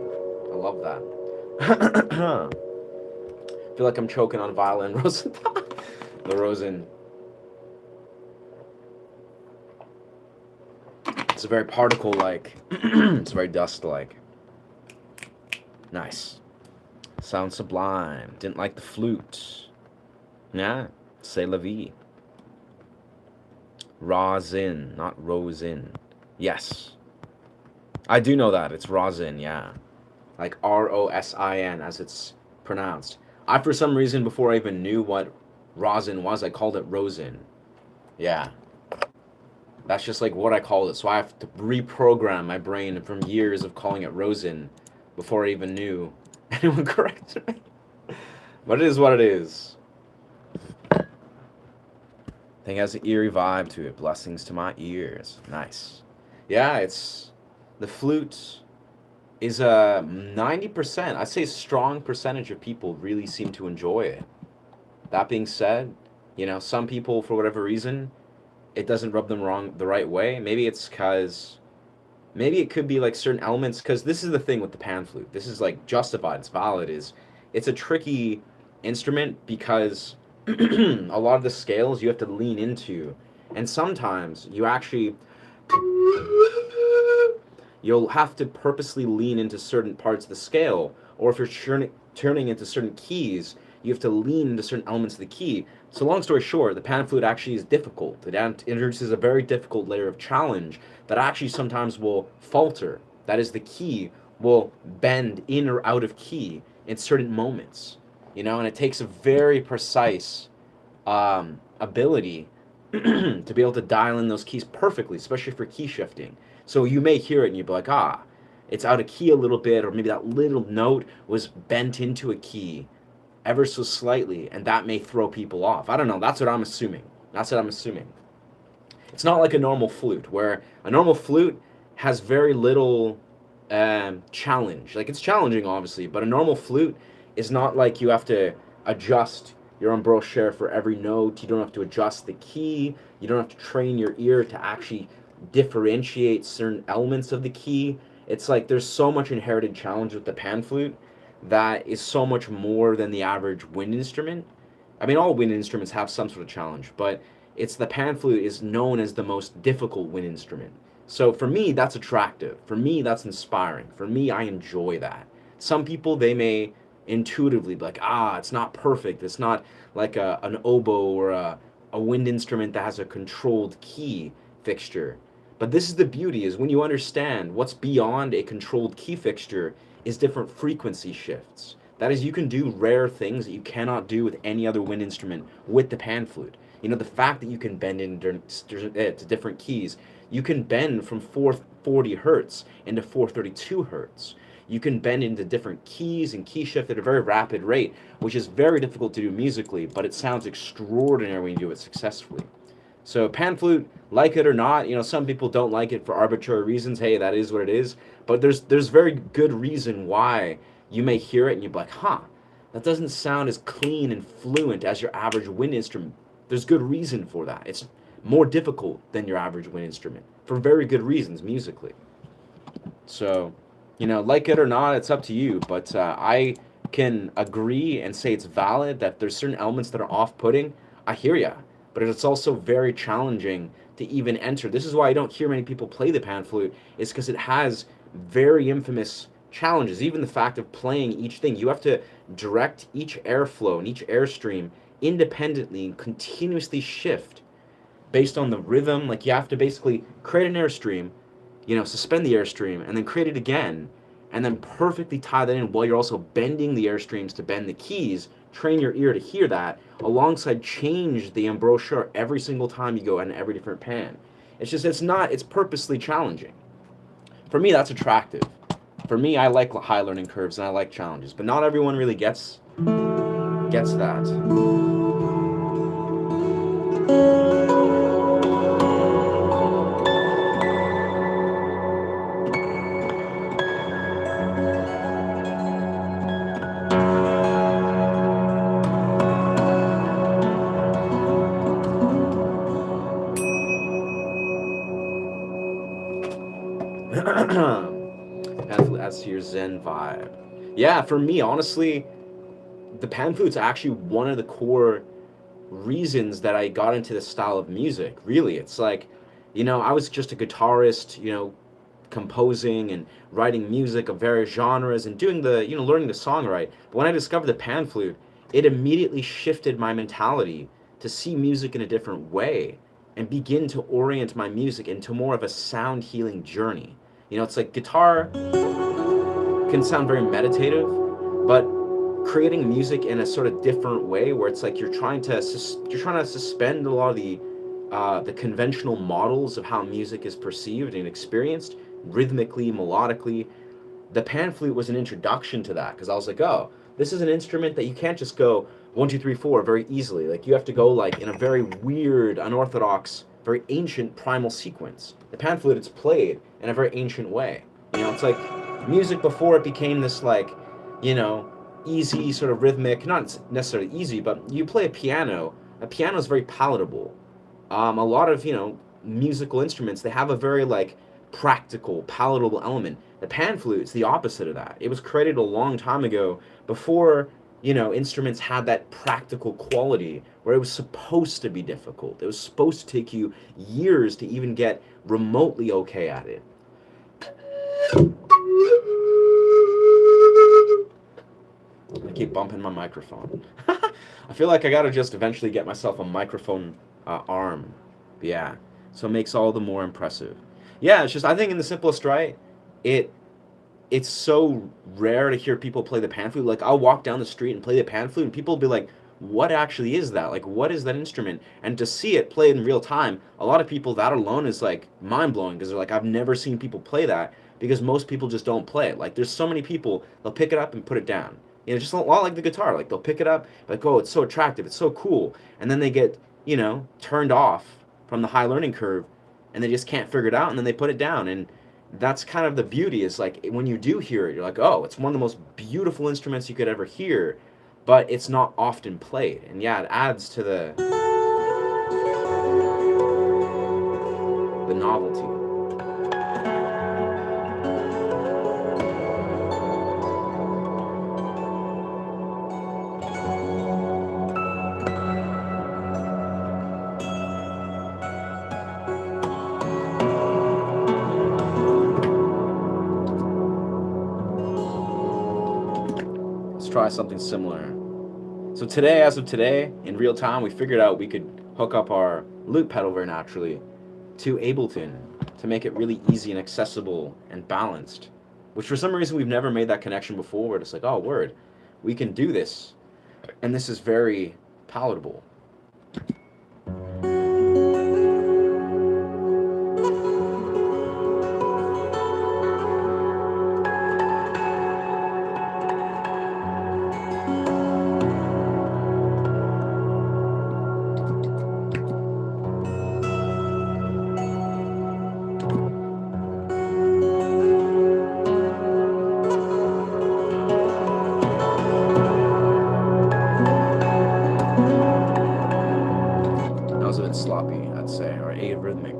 I love that. I feel like I'm choking on violin. The Rosen. It's a very particle-like. It's very dust-like. Nice. Sounds sublime. Didn't like the flute. Nah. C'est la vie. Rosin, not rosin. Yes. I do know that. It's rosin, yeah. Like R-O-S-I-N as it's pronounced. I, for some reason, before I even knew what rosin was, I called it rosin. Yeah. That's just like what I called it. So I have to reprogram my brain from years of calling it rosin before I even knew anyone corrected me. But it is what it is. Thing has an eerie vibe to it. Blessings to my ears. Nice. Yeah, it's... The flute is a 90%, I'd say a strong percentage of people really seem to enjoy it. That being said, you know, some people, for whatever reason, it doesn't rub them wrong the right way. Maybe it's because... Maybe it could be like certain elements, because this is the thing with the pan flute. This is like justified, it's valid, it's a tricky instrument because a lot of the scales you have to lean into, and sometimes you actually you'll have to purposely lean into certain parts of the scale, or if you're turning into certain keys, you have to lean into certain elements of the key. So long story short, the pan flute actually is difficult. It introduces a very difficult layer of challenge that actually sometimes will falter. That is, the key will bend in or out of key in certain moments, you know, and it takes a very precise ability to be able to dial in those keys perfectly, especially for key shifting. So you may hear it and you'd be like, ah, it's out of key a little bit, or maybe that little note was bent into a key ever so slightly, and that may throw people off. I don't know. That's what I'm assuming. That's what I'm assuming. It's not like a normal flute, where a normal flute has very little challenge. Like, it's challenging, obviously, but a normal flute is not like you have to adjust your embouchure for every note. You don't have to adjust the key. You don't have to train your ear to actually differentiate certain elements of the key. It's like there's so much inherited challenge with the pan flute that is so much more than the average wind instrument. I mean, all wind instruments have some sort of challenge, but it's the pan flute is known as the most difficult wind instrument. So for me, that's attractive. For me, that's inspiring. For me, I enjoy that. Some people, they may intuitively be like, ah, it's not perfect. It's not like an oboe or a wind instrument that has a controlled key fixture. But this is the beauty, is when you understand what's beyond a controlled key fixture is different frequency shifts. That is, you can do rare things that you cannot do with any other wind instrument with the pan flute. You know, the fact that you can bend into to different keys. You can bend from 440 hertz into 432 hertz. You can bend into different keys and key shift at a very rapid rate, which is very difficult to do musically, but it sounds extraordinary when you do it successfully. So pan flute, like it or not, you know, some people don't like it for arbitrary reasons. Hey, that is what it is. But there's very good reason why you may hear it and you're like, huh, that doesn't sound as clean and fluent as your average wind instrument. There's good reason for that. It's more difficult than your average wind instrument for very good reasons musically. So, you know, like it or not, it's up to you. But I can agree and say it's valid that there's certain elements that are off-putting. I hear ya. But it's also very challenging to even enter. This is why I don't hear many people play the pan flute, is because it has very infamous challenges. Even the fact of playing each thing, you have to direct each airflow and each airstream independently and continuously shift based on the rhythm. Like, you have to basically create an airstream, you know, suspend the airstream, and then create it again, and then perfectly tie that in while you're also bending the airstreams to bend the keys. Train your ear to hear that, alongside change the embouchure every single time you go in every different pan. It's purposely challenging. For me, that's attractive. For me, I like high learning curves and I like challenges, but not everyone really gets that. Pan flute adds to your Zen vibe. Yeah, for me, honestly, the pan flute's actually one of the core reasons that I got into this style of music. Really, it's like, I was just a guitarist, composing and writing music of various genres and doing learning the songwrite. But when I discovered the pan flute, it immediately shifted my mentality to see music in a different way and begin to orient my music into more of a sound healing journey. It's like guitar can sound very meditative, but creating music in a sort of different way where it's like you're trying to suspend a lot of the conventional models of how music is perceived and experienced rhythmically, melodically. The pan flute was an introduction to that because I was like, oh, this is an instrument that you can't just go 1, 2, 3, 4 very easily. Like you have to go like in a very weird, unorthodox, very ancient primal sequence. The pan flute, it's played in a very ancient way. It's like music before it became this like, you know, easy sort of rhythmic, not necessarily easy, but you play a piano. A piano is very palatable. A lot of musical instruments, they have a very like practical, palatable element. The pan flute's the opposite of that. It was created a long time ago before instruments had that practical quality where it was supposed to be difficult. It was supposed to take you years to even get remotely okay at it. I keep bumping my microphone. I feel like I gotta just eventually get myself a microphone arm. But yeah, so it makes all the more impressive. Yeah, it's just I think in the simplest right, it it's so rare to hear people play the pan flute. Like I'll walk down the street and play the pan flute, and people will be like, "What actually is that? Like, what is that instrument?" And to see it played in real time, a lot of people that alone is like mind blowing because they're like, "I've never seen people play that," because most people just don't play it. Like there's so many people they'll pick it up and put it down. Just a lot like the guitar. Like they'll pick it up, like, "Oh, it's so attractive, it's so cool," and then they get turned off from the high learning curve, and they just can't figure it out, and then they put it down and that's kind of the beauty is like when you do hear it you're like, oh, it's one of the most beautiful instruments you could ever hear, but it's not often played, and yeah, it adds to the novelty. Let's try something similar. So today, as of today, in real time, we figured out we could hook up our loop pedal very naturally to Ableton to make it really easy and accessible and balanced, which for some reason we've never made that connection before. We're just like, oh, word, we can do this, and this is very palatable. That was a bit sloppy, I'd say, or arrhythmic.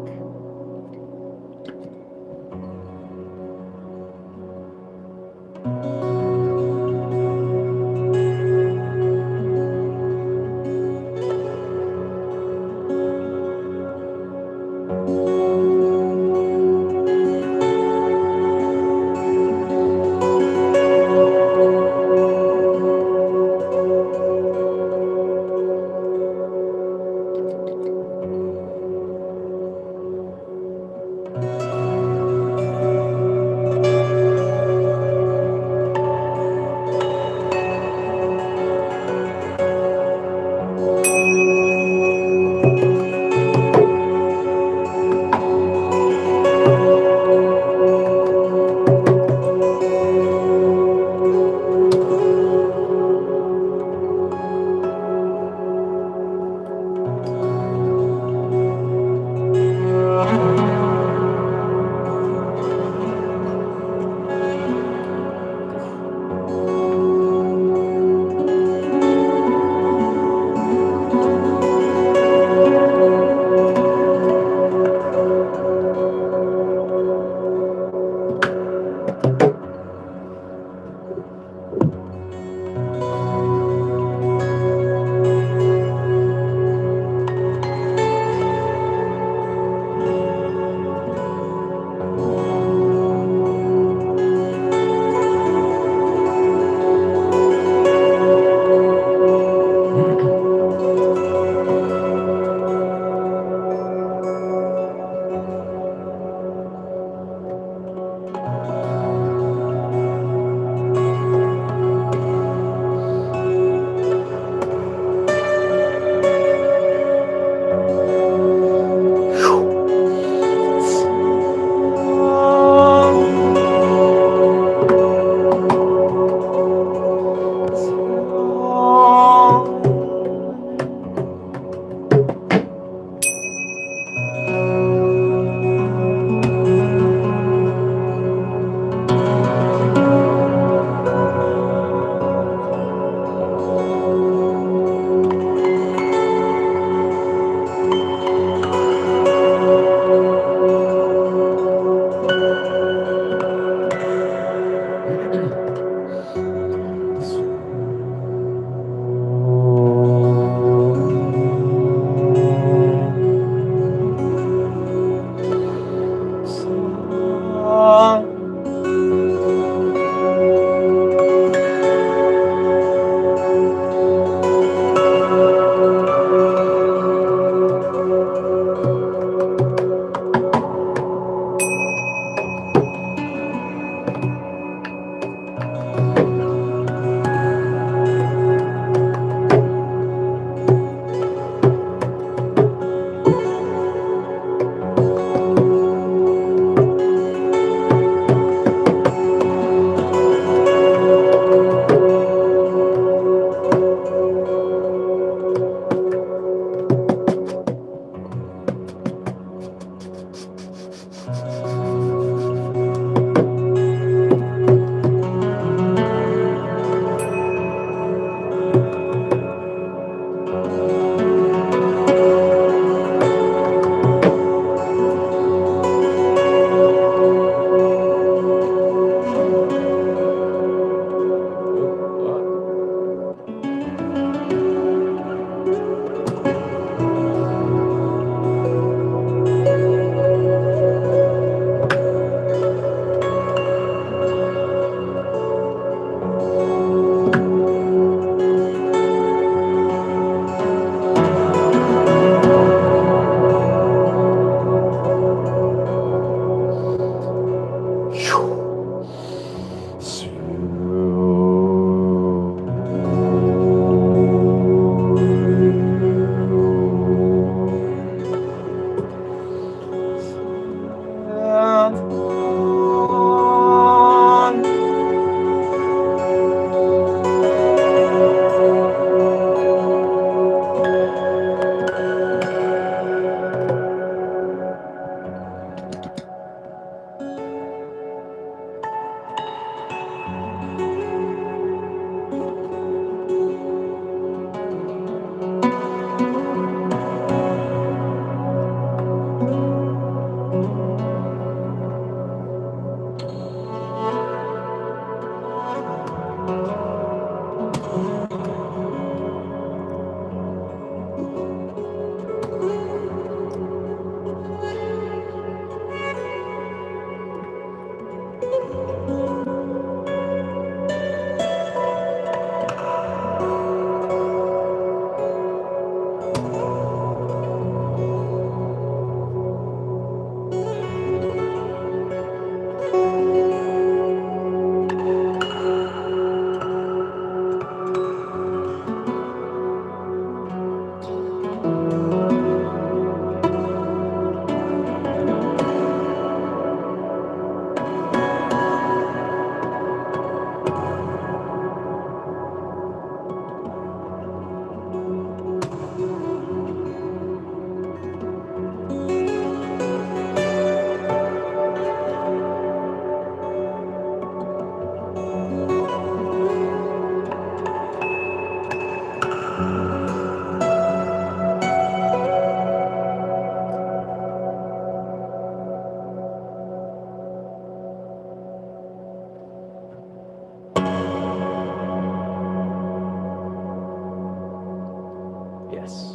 Yes.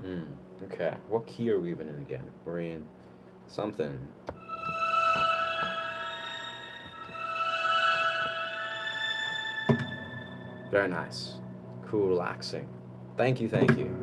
Hmm. Okay. What key are we even in again? We're in something. Very nice. cool, relaxing. Thank you, thank you.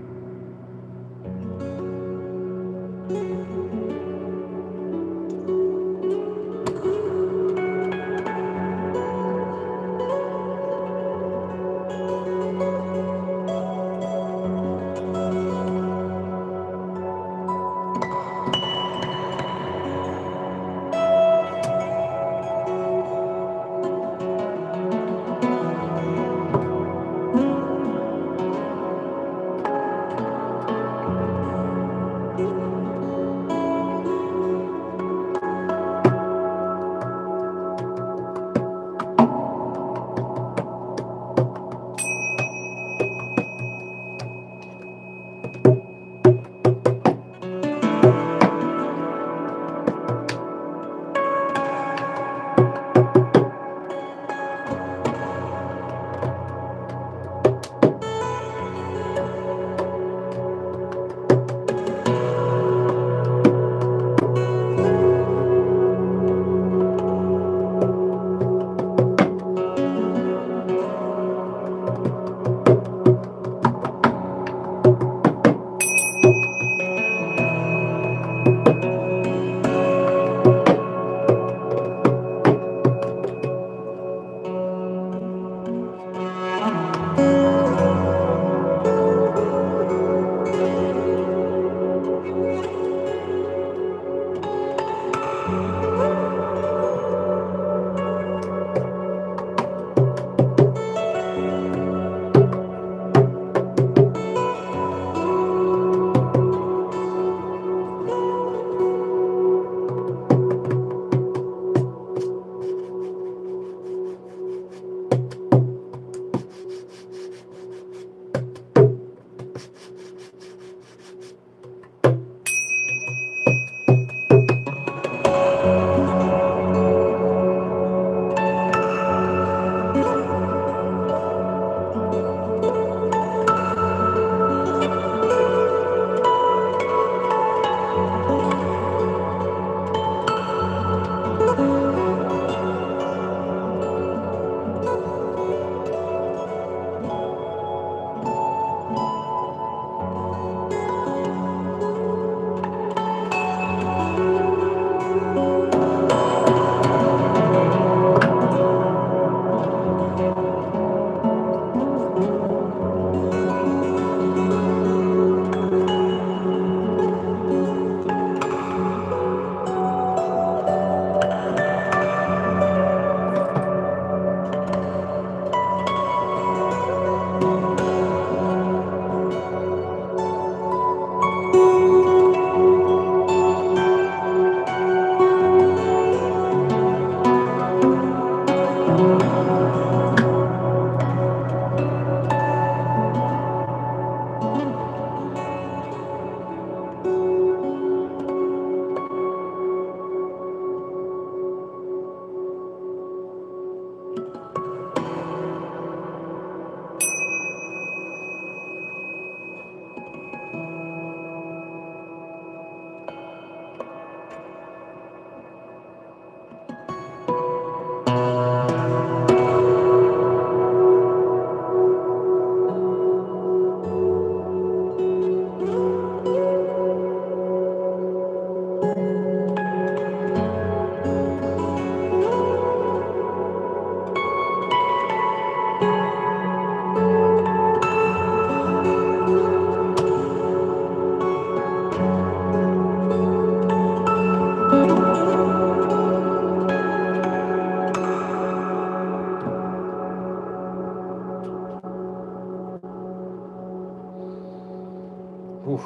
Whew.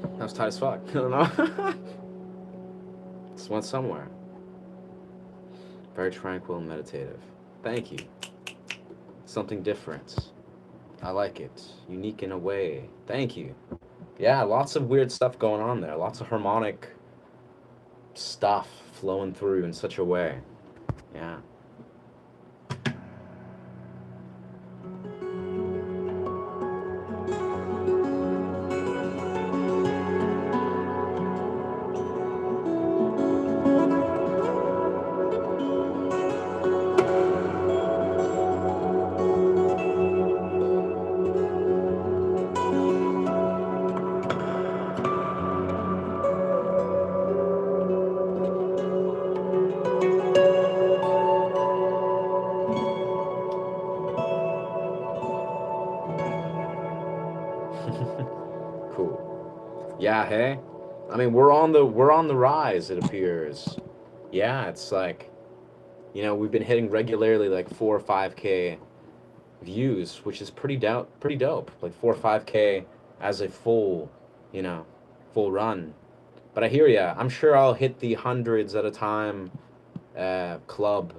That was tight as fuck. I don't know. Just went somewhere. Very tranquil and meditative. Thank you. Something different. I like it. Unique in a way. Thank you. Yeah, lots of weird stuff going on there. Lots of harmonic stuff flowing through in such a way. Yeah. Cool. Yeah, hey. I mean, we're on the rise, it appears. Yeah, it's like, we've been hitting regularly like 4 or 5K views, which is pretty dope. Like 4 or 5K as a you know, full run. But I hear ya. I'm sure I'll hit the hundreds at a time club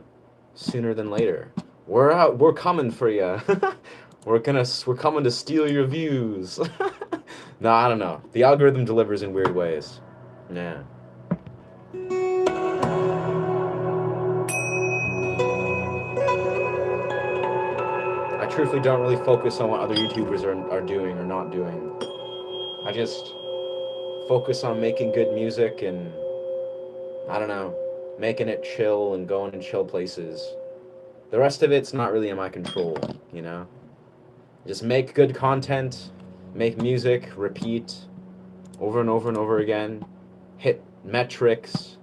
sooner than later. We're out. We're coming for you. We're coming to steal your views. No, I don't know. The algorithm delivers in weird ways. Yeah. I truthfully don't really focus on what other YouTubers are doing or not doing. I just focus on making good music and, I don't know, making it chill and going in chill places. The rest of it's not really in my control, you know? Just make good content, make music, repeat over and over and over again, hit metrics,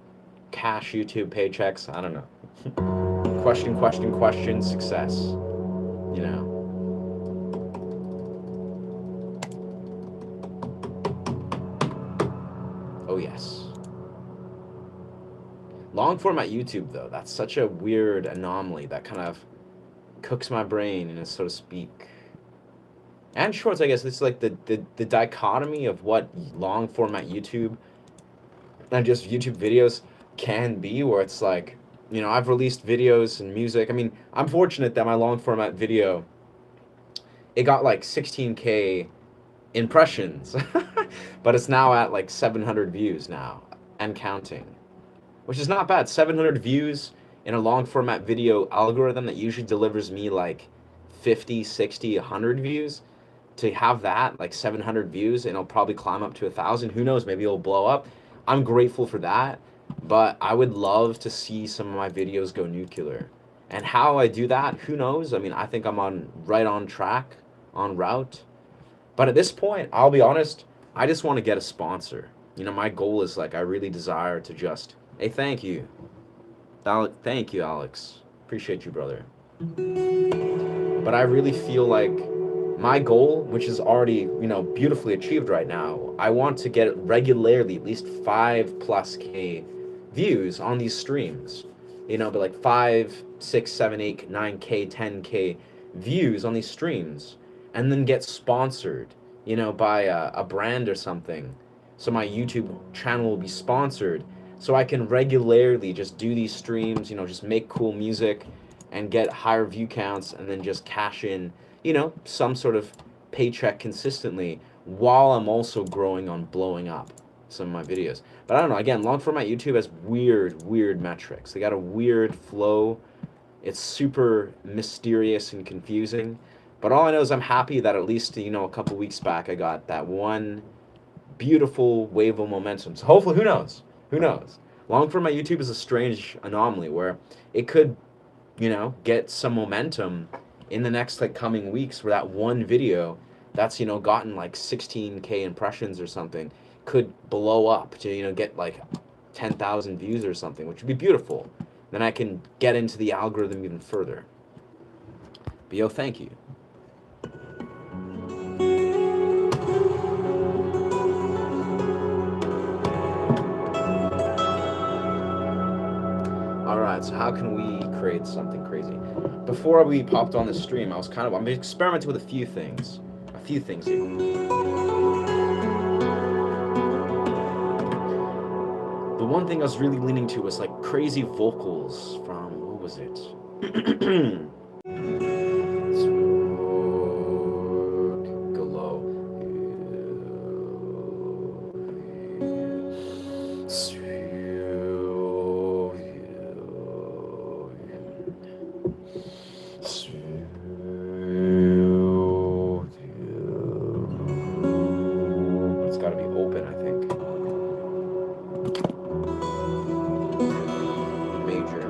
cash YouTube paychecks, I don't know. Question, success, you know? Oh, yes. Long format YouTube, though, that's such a weird anomaly that kind of cooks my brain, so to speak. And shorts, I guess, it's like the dichotomy of what long format YouTube and just YouTube videos can be, where it's like, I've released videos and music. I mean, I'm fortunate that my long format video, it got like 16K impressions, but it's now at like 700 views now and counting, which is not bad. 700 views in a long format video algorithm that usually delivers me like 50, 60, 100 views. To have that, like 700 views, and it'll probably climb up to 1,000. Who knows? Maybe it'll blow up. I'm grateful for that, but I would love to see some of my videos go nuclear. And how I do that, who knows? I mean, I think I'm right on track, on route. But at this point, I'll be honest, I just want to get a sponsor. My goal is like, I really desire to just, hey, thank you. Thank you, Alex. Appreciate you, brother. But I really feel like my goal, which is already, beautifully achieved right now, I want to get regularly at least 5+K views on these streams. But like 5, 6, 7, 8, 9K, 10K views on these streams, and then get sponsored, by a brand or something. So my YouTube channel will be sponsored, so I can regularly just do these streams, just make cool music and get higher view counts, and then just cash in, some sort of paycheck consistently, while I'm also growing on blowing up some of my videos. But I don't know, again, long format YouTube has weird metrics. They got a weird flow. It's super mysterious and confusing. But all I know is I'm happy that at least, a couple weeks back, I got that one beautiful wave of momentum. So hopefully, who knows? Who knows? Long format YouTube is a strange anomaly where it could, get some momentum in the next like coming weeks, where that one video that's gotten like 16K impressions or something could blow up to get like 10,000 views or something, which would be beautiful. Then I can get into the algorithm even further. But yo, thank you. Alright, so how can we create something crazy? Before we popped on the stream, I'm experimenting with a few things. Here. The one thing I was really leaning to was like crazy vocals from, what was it? Go low. It's got to be open, I think. Major.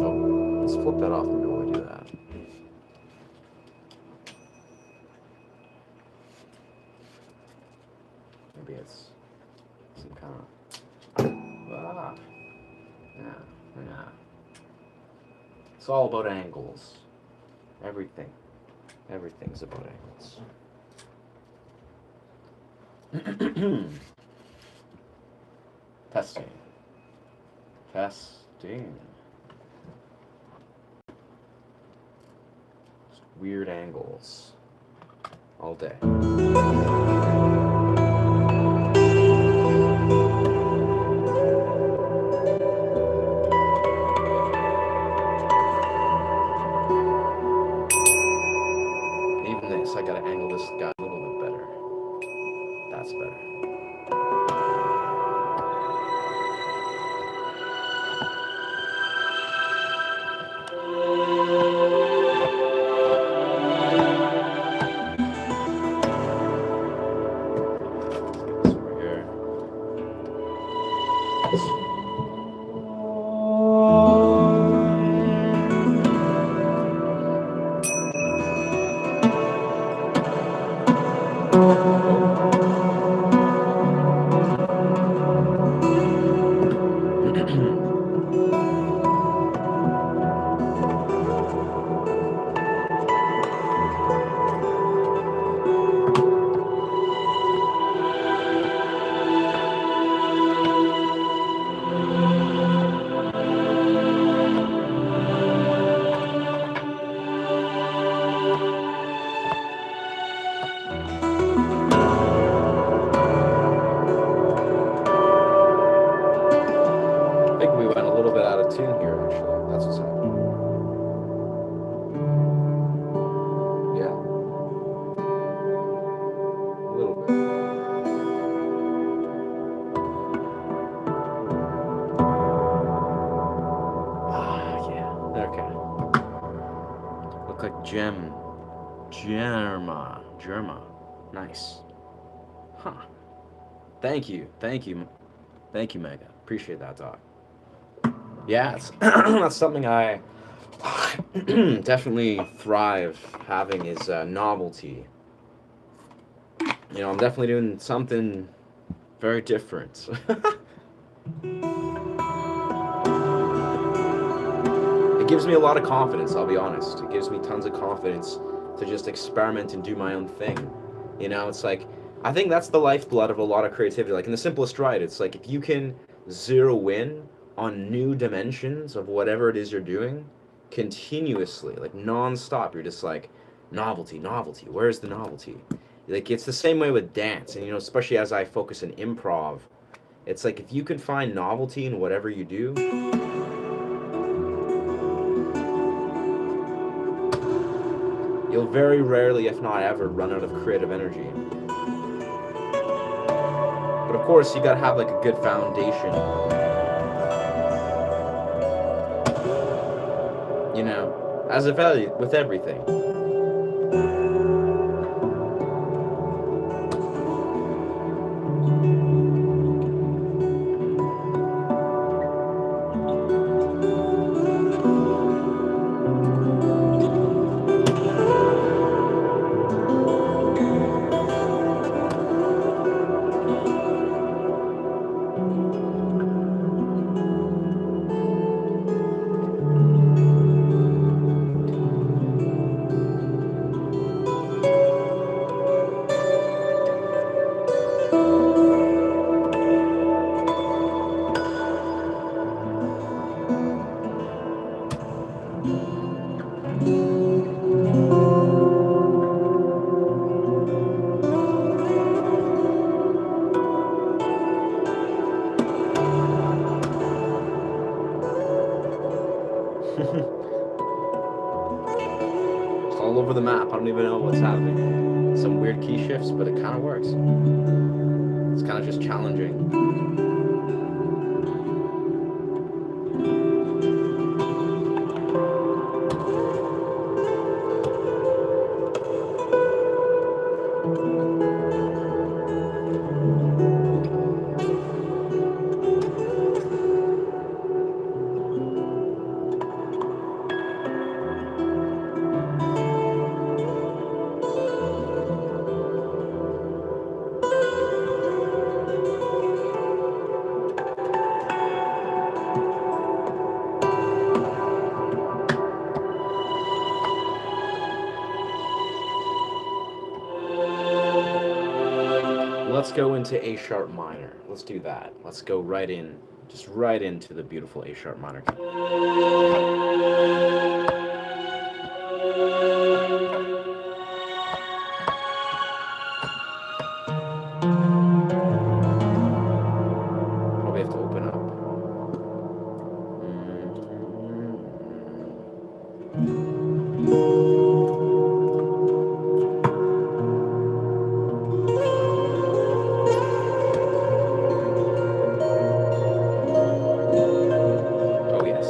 Oh, let's flip that off before we do that. Maybe it's some kind of... Yeah. It's all about angles. Everything. Everything's about angles. Testing. Testing. Just weird angles. All day. Even this, I gotta angle this guy a little bit better. That's better. Germa. Nice. Huh. Thank you. Thank you, Mega. Appreciate that, Doc. Yeah, it's that's something I definitely thrive having is novelty. You know, I'm definitely doing something very different. It gives me a lot of confidence, I'll be honest. It gives me tons of confidence to just experiment and do my own thing. You know, it's like, I think that's the lifeblood of a lot of creativity. Like in the simplest ride, it's like if you can zero in on new dimensions of whatever it is you're doing continuously, like non-stop, you're just like, novelty, novelty, where's the novelty? Like it's the same way with dance, and you know, especially as I focus in improv, it's like if you can find novelty in whatever you do, you'll very rarely, if not ever, run out of creative energy. But of course, you gotta have like a good foundation. You know, as a value with everything. All over the map. I don't even know what's happening. Some weird key shifts, but it kind of works. It's kind of just challenging. let's go into A sharp minor. Let's do that. Let's go right in, just right into the beautiful A sharp minor. Probably have to open up. Oh, yes.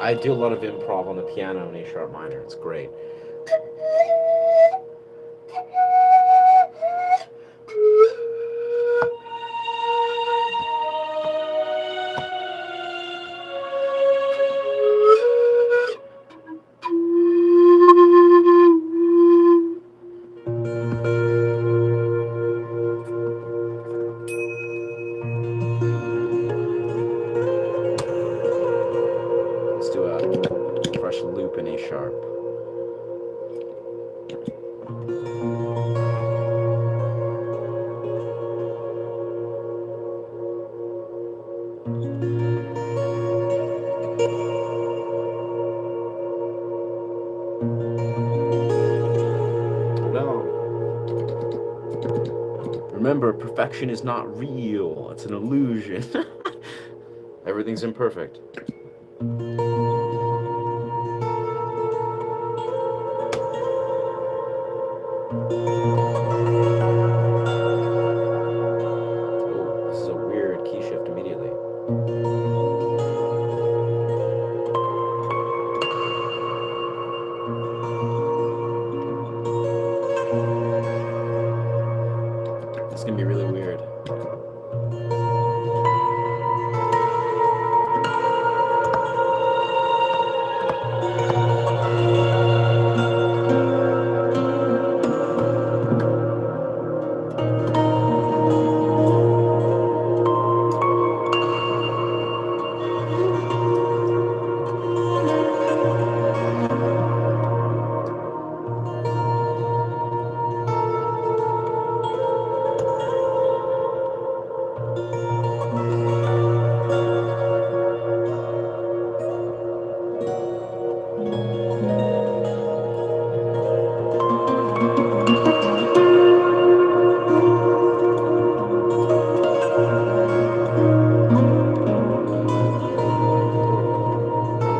I do a lot of improv on the piano in A sharp minor. It's great. Let's do a fresh loop in A sharp. No. Remember, perfection is not real. It's an illusion. Everything's imperfect. Oh, this is a weird key shift immediately. It's gonna be really weird.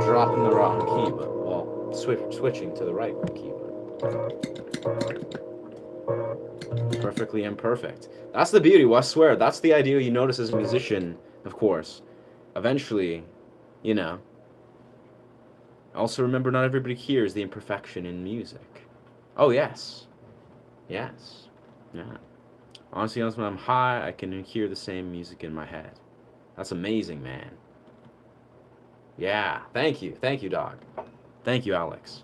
Dropping the wrong key, but well, switching to the right key, but perfectly imperfect. That's the beauty. Well, I swear, that's the idea you notice as a musician, of course. Eventually, you know. Also, remember, not everybody hears the imperfection in music. Oh yes, yes, yeah. Honestly, when I'm high, I can hear the same music in my head. That's amazing, man. Yeah, thank you, dog. Thank you, Alex.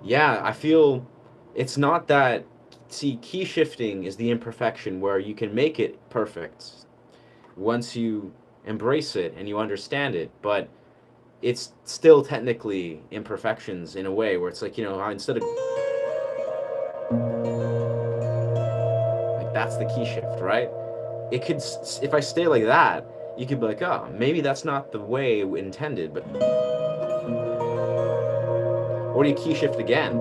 Yeah, I feel it's not that. See, key shifting is the imperfection where you can make it perfect once you embrace it and you understand it, but it's still technically imperfections in a way where it's like, you know, instead of like that's the key shift, right? It could, if I stay like that, you could be like, oh, maybe that's not the way intended, but or do you key shift again?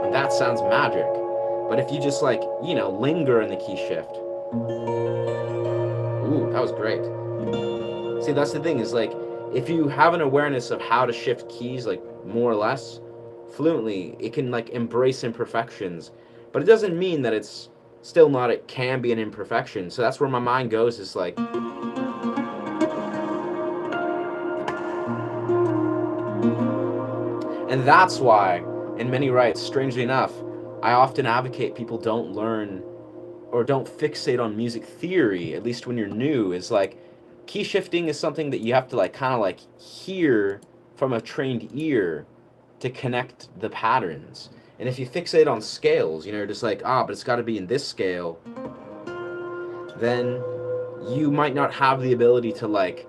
And that sounds magic. But if you just like, you know, linger in the key shift. Ooh, that was great. See, that's the thing is like, if you have an awareness of how to shift keys, like more or less fluently, it can like embrace imperfections, but it doesn't mean that it's still not, it can be an imperfection. So that's where my mind goes, is like, and that's why in many rites, strangely enough, I often advocate people don't learn or don't fixate on music theory, at least when you're new, is like key shifting is something that you have to like kind of like hear from a trained ear to connect the patterns. And if you fixate on scales, you know, just like, but it's got to be in this scale, then you might not have the ability to like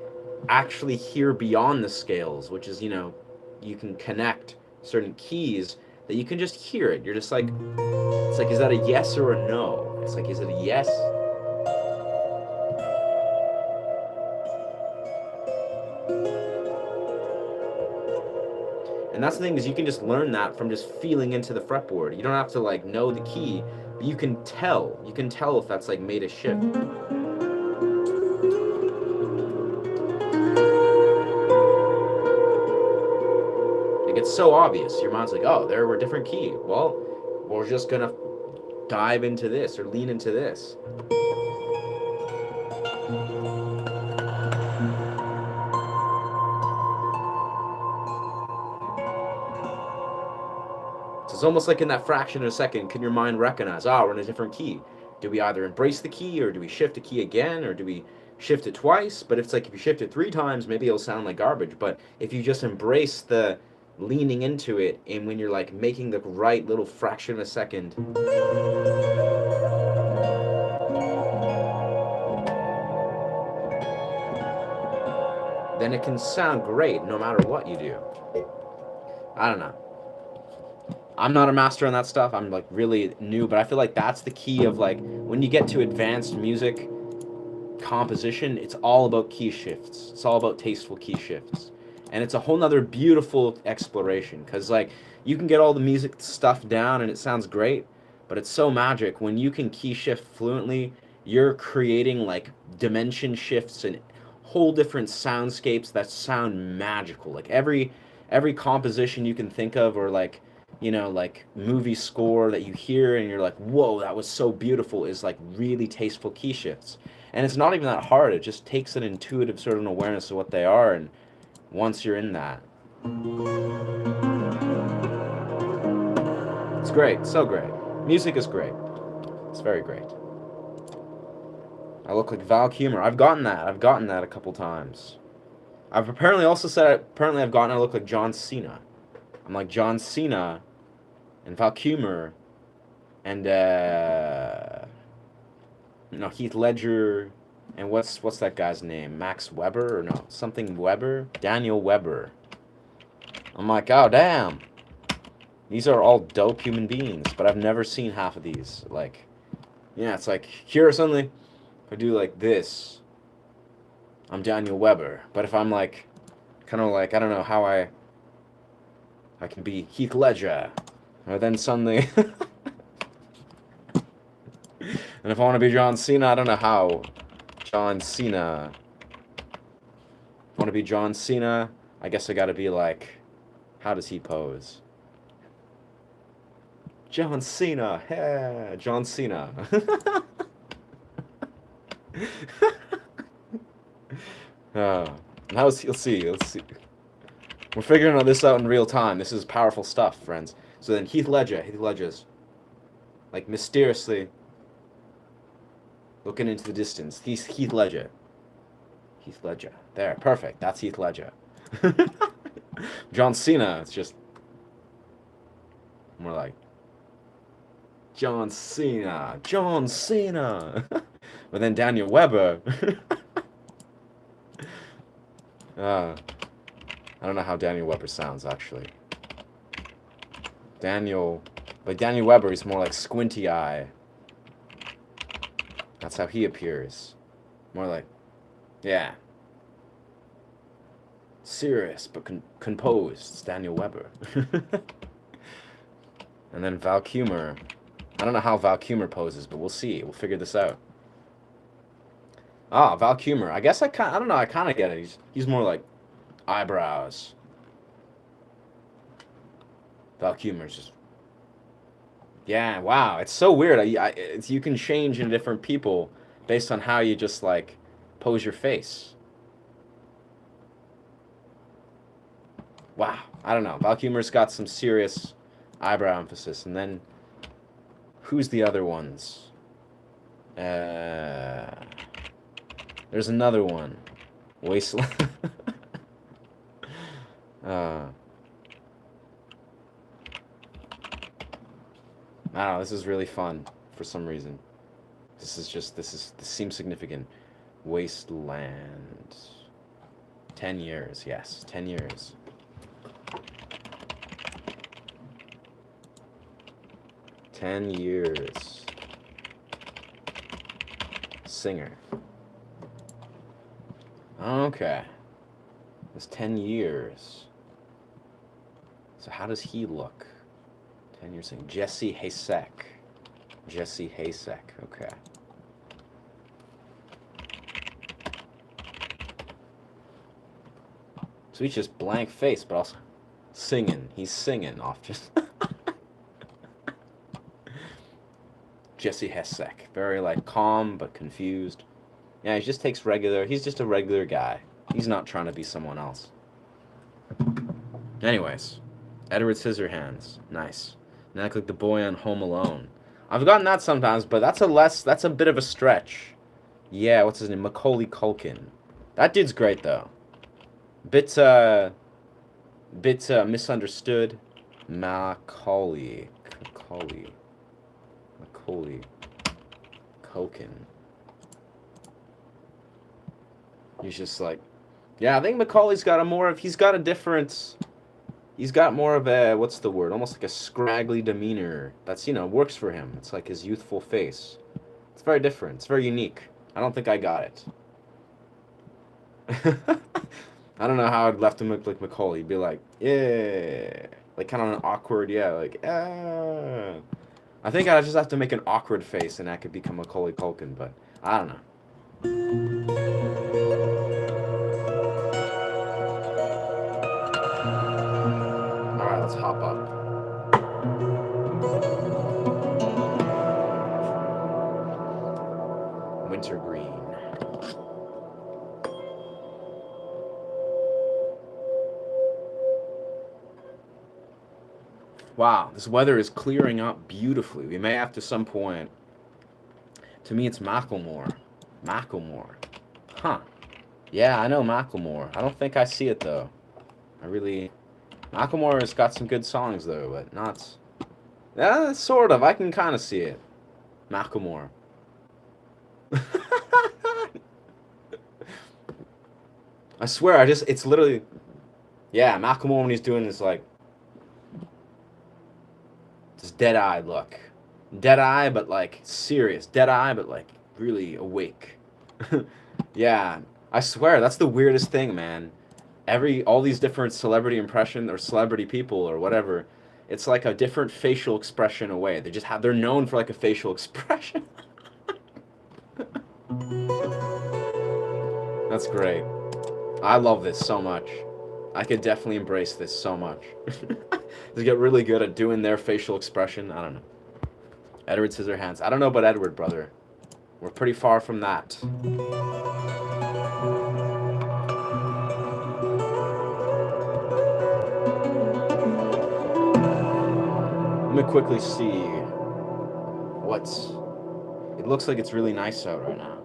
actually hear beyond the scales, which is, you know, you can connect certain keys that you can just hear it. You're just like, it's like, is that a yes or a no? It's like, is it a yes? And that's the thing, is you can just learn that from just feeling into the fretboard. You don't have to like know the key, but you can tell. You can tell if that's like made a shift. Like it's so obvious. Your mind's like, oh, there were a different key. Well, we're just gonna dive into this or lean into this. So it's almost like in that fraction of a second, can your mind recognize, we're in a different key? Do we either embrace the key, or do we shift the key again, or do we shift it twice? But if you shift it 3 times, maybe it'll sound like garbage. But if you just embrace the leaning into it, and when you're like making the right little fraction of a second, then it can sound great no matter what you do. I don't know. I'm not a master on that stuff. I'm like really new, but I feel like that's the key of like when you get to advanced music composition, it's all about key shifts. It's all about tasteful key shifts. And it's a whole nother beautiful exploration, because like you can get all the music stuff down and it sounds great, but it's so magic when you can key shift fluently. You're creating like dimension shifts and whole different soundscapes that sound magical. Like every composition you can think of, or like, you know, like movie score that you hear and you're like, whoa, that was so beautiful, is like really tasteful key shifts. And it's not even that hard. It just takes an intuitive sort of an awareness of what they are, and once you're in that, it's great. So great. Music is great. It's very great. I look like Val Kilmer. I've gotten that a couple times. I've apparently also said I've gotten I look like John Cena. I'm like John Cena and Val Kilmer and Heath Ledger, and what's that guy's name? Max Weber, or no, something Weber? Daniel Weber. I'm like, oh damn. These are all dope human beings, but I've never seen half of these. Like, yeah, it's like, here suddenly, if I do like this, I'm Daniel Weber. But if I'm like, kind of like, I don't know how I can be Heath Ledger, or then suddenly, and if I want to be John Cena, I don't know how. John Cena. If I want to be John Cena, I guess I gotta be like, how does he pose? John Cena, yeah, John Cena. Let's see. We're figuring all this out in real time. This is powerful stuff, friends. So then Heath Ledger's like mysteriously looking into the distance. He's Heath Ledger. There, perfect. That's Heath Ledger. John Cena, it's just more like John Cena. But then Daniel Weber. I don't know how Daniel Weber sounds, actually. Daniel Weber is more like squinty eye. That's how he appears. More like, yeah. Serious, but composed. It's Daniel Weber. And then Val Kilmer. I don't know how Val Kilmer poses, but we'll see. We'll figure this out. Val Kilmer. I guess I don't know, I kind of get it. He's more like eyebrows. Val Kilmer's just... Yeah, wow. It's so weird. You can change in different people based on how you just, like, pose your face. Wow. I don't know. Val Kilmer's got some serious eyebrow emphasis. And then Who's the other ones? There's another one. Wasteland. I don't know, this is really fun for some reason. This seems significant. Wasteland. 10 years, yes, 10 years. $10 singer. Okay. It's 10 years. So how does he look? 10 years singer. Jesse Hasek. Jesse Hasek, okay. So he's just blank face, but also singing. He's singing off just... Jesse Hasek. Very, like, calm, but confused. Yeah, he just takes regular... He's just a regular guy. He's not trying to be someone else. Anyways. Edward Scissorhands. Nice. Now I click the boy on Home Alone. I've gotten that sometimes, but that's a bit of a stretch. Yeah, what's his name? Macaulay Culkin. That dude's great, though. Bit misunderstood. Macaulay Culkin. He's just like, yeah, I think Macaulay's got he's got more of a, what's the word? Almost like a scraggly demeanor. That's, works for him. It's like his youthful face. It's very different. It's very unique. I don't think I got it. I don't know how I'd left him look like Macaulay. He'd be like, yeah. Like, kind of an awkward, yeah, like, ah. I think I'd just have to make an awkward face and I could become Macaulay Culkin, but I don't know. Alright, let's hop up. Wintergreen. Wow, this weather is clearing up beautifully. We may have to some point. To me, it's Macklemore. Huh. Yeah, I know Macklemore. I don't think I see it, though. Macklemore has got some good songs, though, but not... Yeah, sort of. I can kind of see it. Macklemore. I swear, it's literally... Yeah, Macklemore when he's doing this, like... This dead-eye look. Dead-eye, but, like, serious. Dead-eye, but, like, really awake. Yeah, I swear, that's the weirdest thing, man. All these different celebrity impression or celebrity people or whatever, it's like a different facial expression away. They're known for, like, a facial expression. That's great. I love this so much. I could definitely embrace this so much. They get really good at doing their facial expression. I don't know. Edward Scissorhands. I don't know about Edward, brother. We're pretty far from that. Let me quickly see it looks like it's really nice out right now.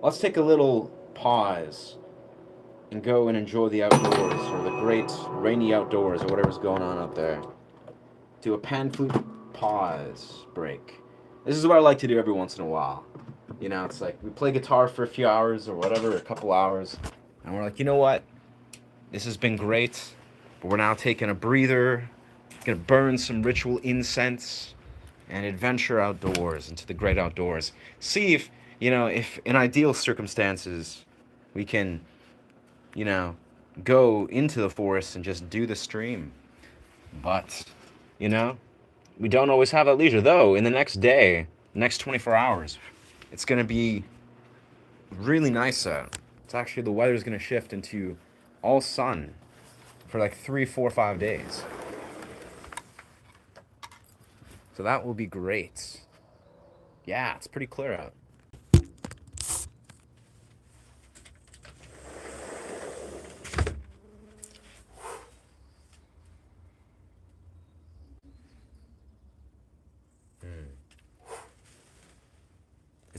Let's take a little pause and go and enjoy the outdoors, or the great rainy outdoors, or whatever's going on out there. Do a pan flute pause break. This is what I like to do every once in a while. It's like we play guitar for a few hours or whatever, a couple hours, and we're like, you know what? This has been great, but we're now taking a breather, gonna burn some ritual incense, and adventure outdoors into the great outdoors. See if in ideal circumstances we can go into the forest and just do the stream. But, we don't always have that leisure. Though, in the next 24 hours, it's going to be really nice out. It's actually, the weather's going to shift into all sun for like 3, 4, 5 days. So that will be great. Yeah, it's pretty clear out.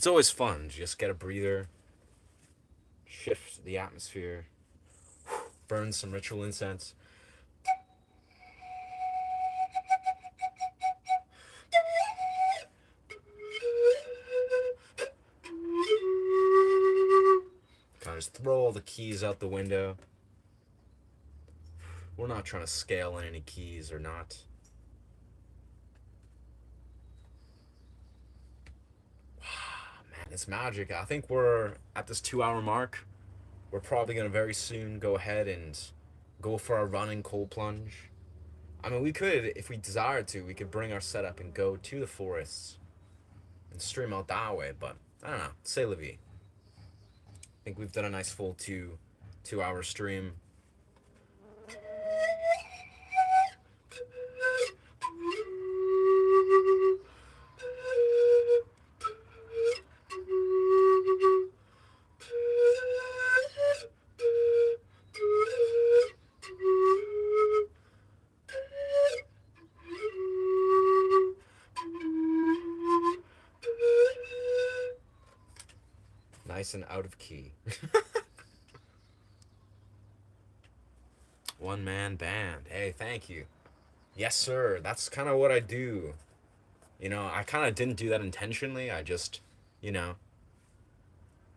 It's always fun. Just get a breather, shift the atmosphere, burn some ritual incense. Kind of just throw all the keys out the window. We're not trying to scale in any keys or not. Man, it's magic. I think we're at this 2 hour mark. We're probably going to very soon go ahead and go for a running cold plunge. I mean, we could, if we desired to, we could bring our setup and go to the forests and stream out that way, but I don't know. C'est la vie. I think we've done a nice full 2 hour stream. Nice and out of key. One man band. Hey, thank you. Yes, sir. That's kind of what I do. I kind of didn't do that intentionally. I just, you know,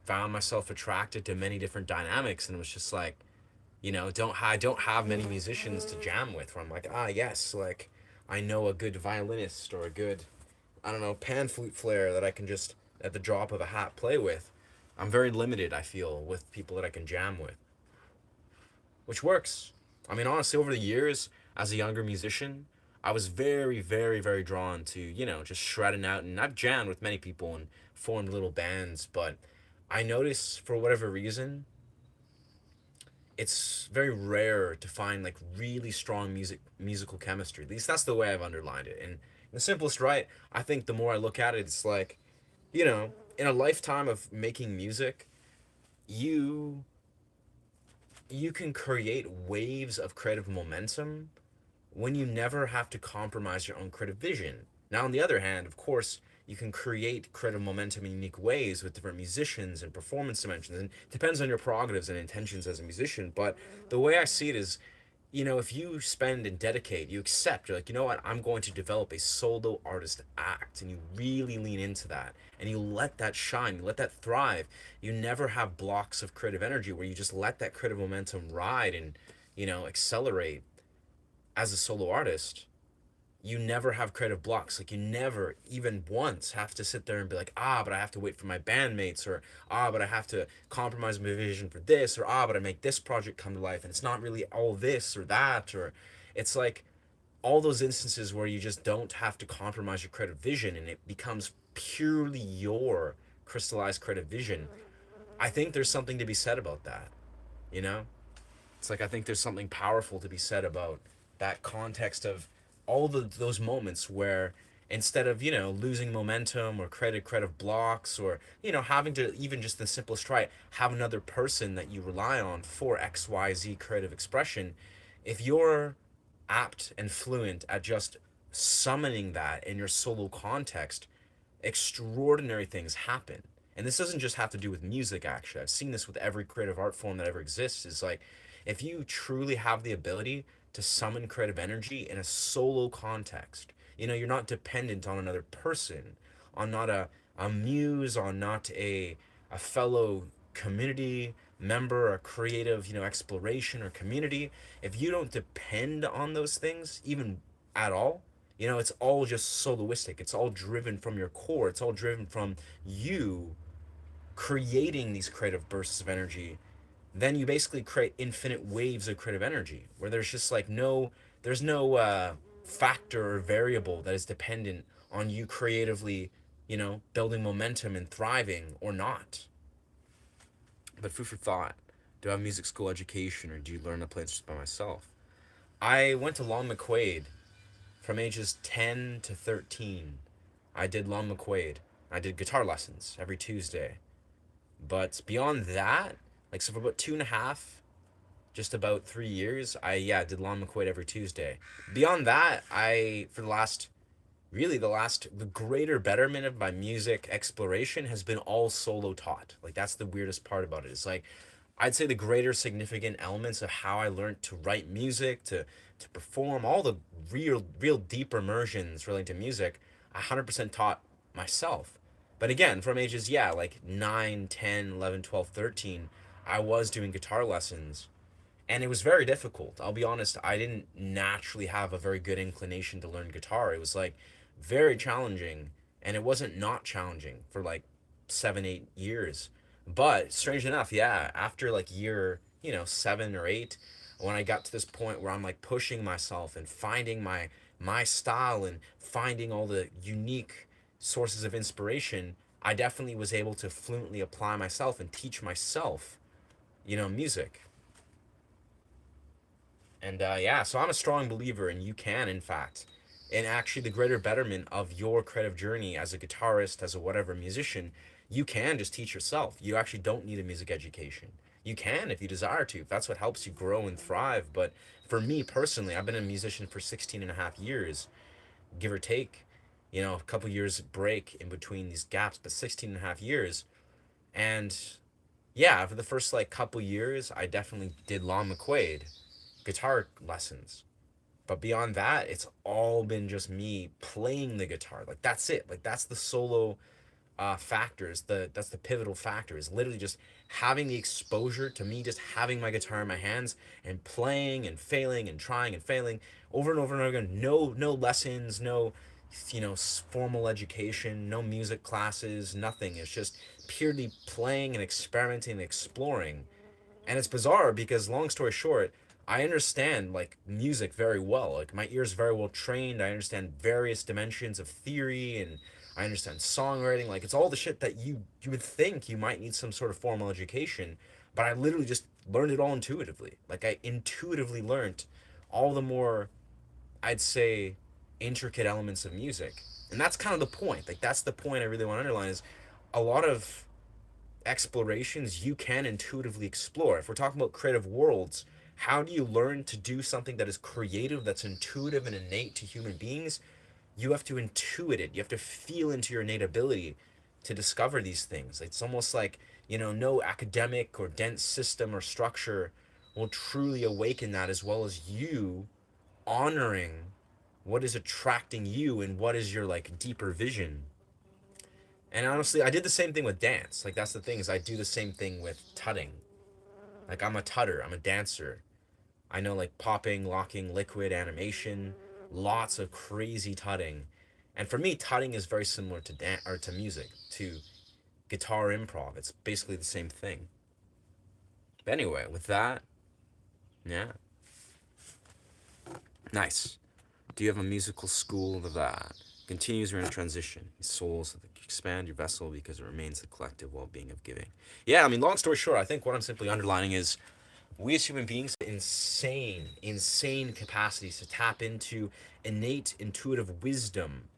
found myself attracted to many different dynamics, and it was just like, I don't have many musicians to jam with. Where I'm like, yes, like I know a good violinist or a good, I don't know, pan flute player that I can just at the drop of a hat play with. I'm very limited, I feel, with people that I can jam with, which works. I mean, honestly, over the years, as a younger musician, I was very, very, very drawn to, just shredding out. And I've jammed with many people and formed little bands, but I notice for whatever reason, it's very rare to find like really strong musical chemistry. At least that's the way I've underlined it. And in the simplest right, I think the more I look at it, it's like, in a lifetime of making music, you you can create waves of creative momentum when you never have to compromise your own creative vision. Now, on the other hand, of course, you can create creative momentum in unique ways with different musicians and performance dimensions. And it depends on your prerogatives and intentions as a musician. But the way I see it is, if you spend and dedicate, you accept, you're like, you know what, I'm going to develop a solo artist act, and you really lean into that, and you let that shine, you let that thrive. You never have blocks of creative energy where you just let that creative momentum ride and, accelerate as a solo artist. You never have creative blocks. Like, you never even once have to sit there and be like, but I have to wait for my bandmates, or but I have to compromise my vision for this, or but I make this project come to life and it's not really all this or that. Or it's like all those instances where you just don't have to compromise your creative vision and it becomes purely your crystallized creative vision. I think there's something to be said about that, you know? It's like, I think there's something powerful to be said about that context of all those moments where, instead of, losing momentum or creative blocks, or, having to, even just the simplest try, have another person that you rely on for XYZ creative expression, if you're apt and fluent at just summoning that in your solo context, extraordinary things happen. And this doesn't just have to do with music, actually. I've seen this with every creative art form that ever exists. Is like, if you truly have the ability to summon creative energy in a solo context, you're not dependent on another person, on not a muse, on not a fellow community member, a creative, exploration or community. If you don't depend on those things, even at all, it's all just soloistic. It's all driven from your core. It's all driven from you creating these creative bursts of energy. Then you basically create infinite waves of creative energy where there's just like there's no factor or variable that is dependent on you creatively, building momentum and thriving or not. But food for thought: do I have music school education, or do you learn to play instruments by myself? I went to Long McQuaid from ages 10 to 13. I did Long McQuaid. I did guitar lessons every Tuesday. But beyond that, like, so for about 2.5, just about 3 years, I did Long McQuaid every Tuesday. Beyond that, for the last, really the greater betterment of my music exploration has been all solo taught. Like that's the weirdest part about it. It's like I'd say the greater significant elements of how I learned to write music, to perform, all the real deep immersions relating to music, I 100% taught myself. But again, from ages, yeah, like 9, 10, 11, 12, 13, I was doing guitar lessons, and it was very difficult. I'll be honest, I didn't naturally have a very good inclination to learn guitar. It was like very challenging, and it wasn't not challenging for like 7, 8 years. But strange enough, yeah, after like year, 7 or 8, when I got to this point where I'm like pushing myself and finding my style and finding all the unique sources of inspiration, I definitely was able to fluently apply myself and teach myself, music. And yeah, so I'm a strong believer, and you can, in fact, and actually the greater betterment of your creative journey as a guitarist, as a whatever musician, you can just teach yourself. You actually don't need a music education. You can if you desire to, if that's what helps you grow and thrive. But for me personally, I've been a musician for 16 and a half years, give or take, a couple years break in between these gaps, but 16 and a half years. And yeah, for the first like couple years, I definitely did Lon McQuaid guitar lessons. But beyond that, it's all been just me playing the guitar. Like that's it. Like that's the solo factors. That's the pivotal factor. Is literally just having the exposure to me, just having my guitar in my hands and playing and failing and trying and failing over and over and over again. No lessons, no formal education, no music classes, nothing. It's just purely playing and experimenting and exploring. And it's bizarre because, long story short, I understand like music very well. Like my ears very well trained. I understand various dimensions of theory, and I understand songwriting. Like it's all the shit that you would think you might need some sort of formal education, but I literally just learned it all intuitively. Like I intuitively learned all the more, I'd say, intricate elements of music. And that's kind of the point. Like that's the point I really want to underline is a lot of explorations you can intuitively explore. If we're talking about creative worlds, how do you learn to do something that is creative, that's intuitive and innate to human beings? You have to intuit it. You have to feel into your innate ability to discover these things. It's almost like, no academic or dense system or structure will truly awaken that, as well as you honoring what is attracting you and what is your like deeper vision. And honestly, I did the same thing with dance. Like that's the thing is I do the same thing with tutting. Like I'm a tutter, I'm a dancer. I know like popping, locking, liquid, animation, lots of crazy tutting. And for me, tutting is very similar to or to music, to guitar improv. It's basically the same thing. But anyway, with that, yeah, nice. Do you have a musical school that continues your inner transition? Souls expand your vessel because it remains the collective well-being of giving. Yeah, I mean, long story short, I think what I'm simply underlining is we as human beings have insane capacities to tap into innate intuitive wisdom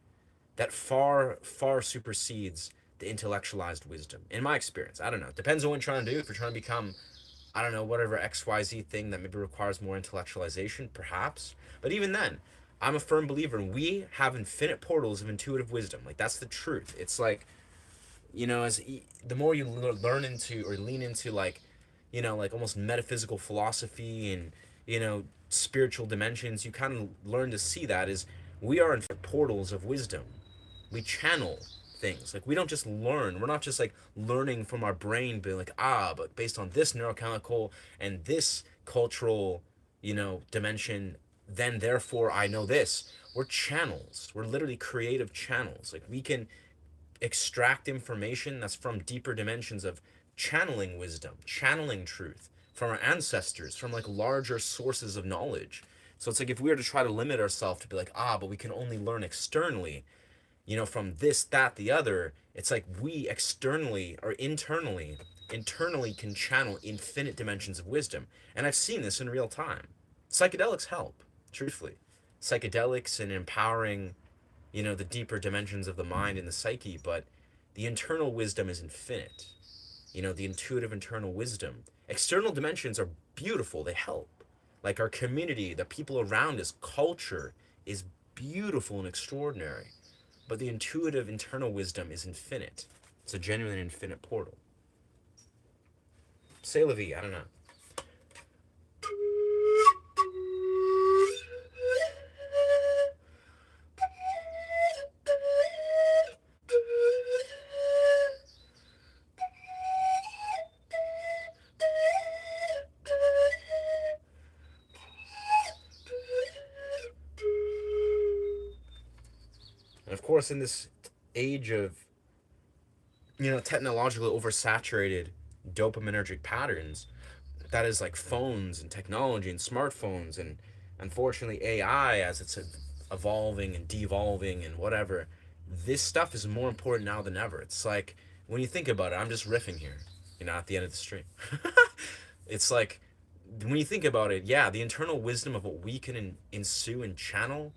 that far supersedes the intellectualized wisdom. In my experience, I don't know. It depends on what you're trying to do. If you're trying to become, I don't know, whatever XYZ thing that maybe requires more intellectualization, perhaps. But even then, I'm a firm believer in we have infinite portals of intuitive wisdom. Like that's the truth. It's like, as the more you learn into or lean into like, like almost metaphysical philosophy and, spiritual dimensions, you kind of learn to see that as we are in portals of wisdom. We channel things. Like we don't just learn. We're not just like learning from our brain, being like, but based on this neurochemical and this cultural, dimension, then therefore I know this. We're channels. We're literally creative channels. Like we can extract information that's from deeper dimensions of channeling wisdom, channeling truth from our ancestors, from like larger sources of knowledge. So it's like if we were to try to limit ourselves to be like, but we can only learn externally, from this, that, the other, it's like we externally or internally can channel infinite dimensions of wisdom. And I've seen this in real time. Psychedelics help, truthfully. Psychedelics and empowering, the deeper dimensions of the mind and the psyche, but the internal wisdom is infinite. The intuitive internal wisdom. External dimensions are beautiful, they help. Like our community, the people around us, culture is beautiful and extraordinary. but the intuitive internal wisdom is infinite. It's a genuine infinite portal. Say la vie, I don't know. And of course, in this age of, technologically oversaturated dopaminergic patterns, that is like phones and technology and smartphones and unfortunately AI as it's evolving and devolving and whatever, this stuff is more important now than ever. It's like, when you think about it, I'm just riffing here, at the end of the stream. It's like, when you think about it, yeah, the internal wisdom of what we can ensue and channel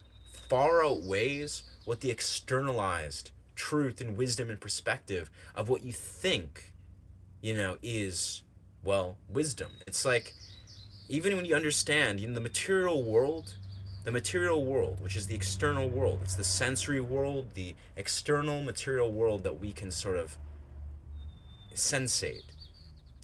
far outweighs what the externalized truth and wisdom and perspective of what you think, is, well, wisdom. It's like, even when you understand, the material world, which is the external world, it's the sensory world, the external material world that we can sort of sensate.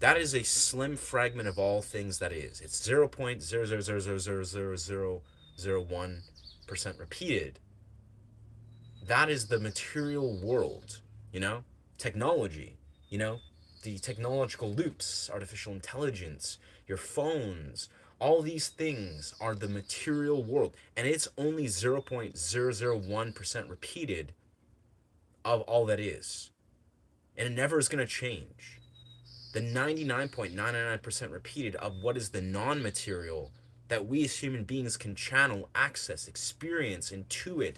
That is a slim fragment of all things that is. It's 0.000000001% repeated. That is the material world, technology, the technological loops, artificial intelligence, your phones, all these things are the material world. And it's only 0.001% repeated of all that is. And it never is going to change. The 99.999% repeated of what is the non-material that we as human beings can channel, access, experience, intuit,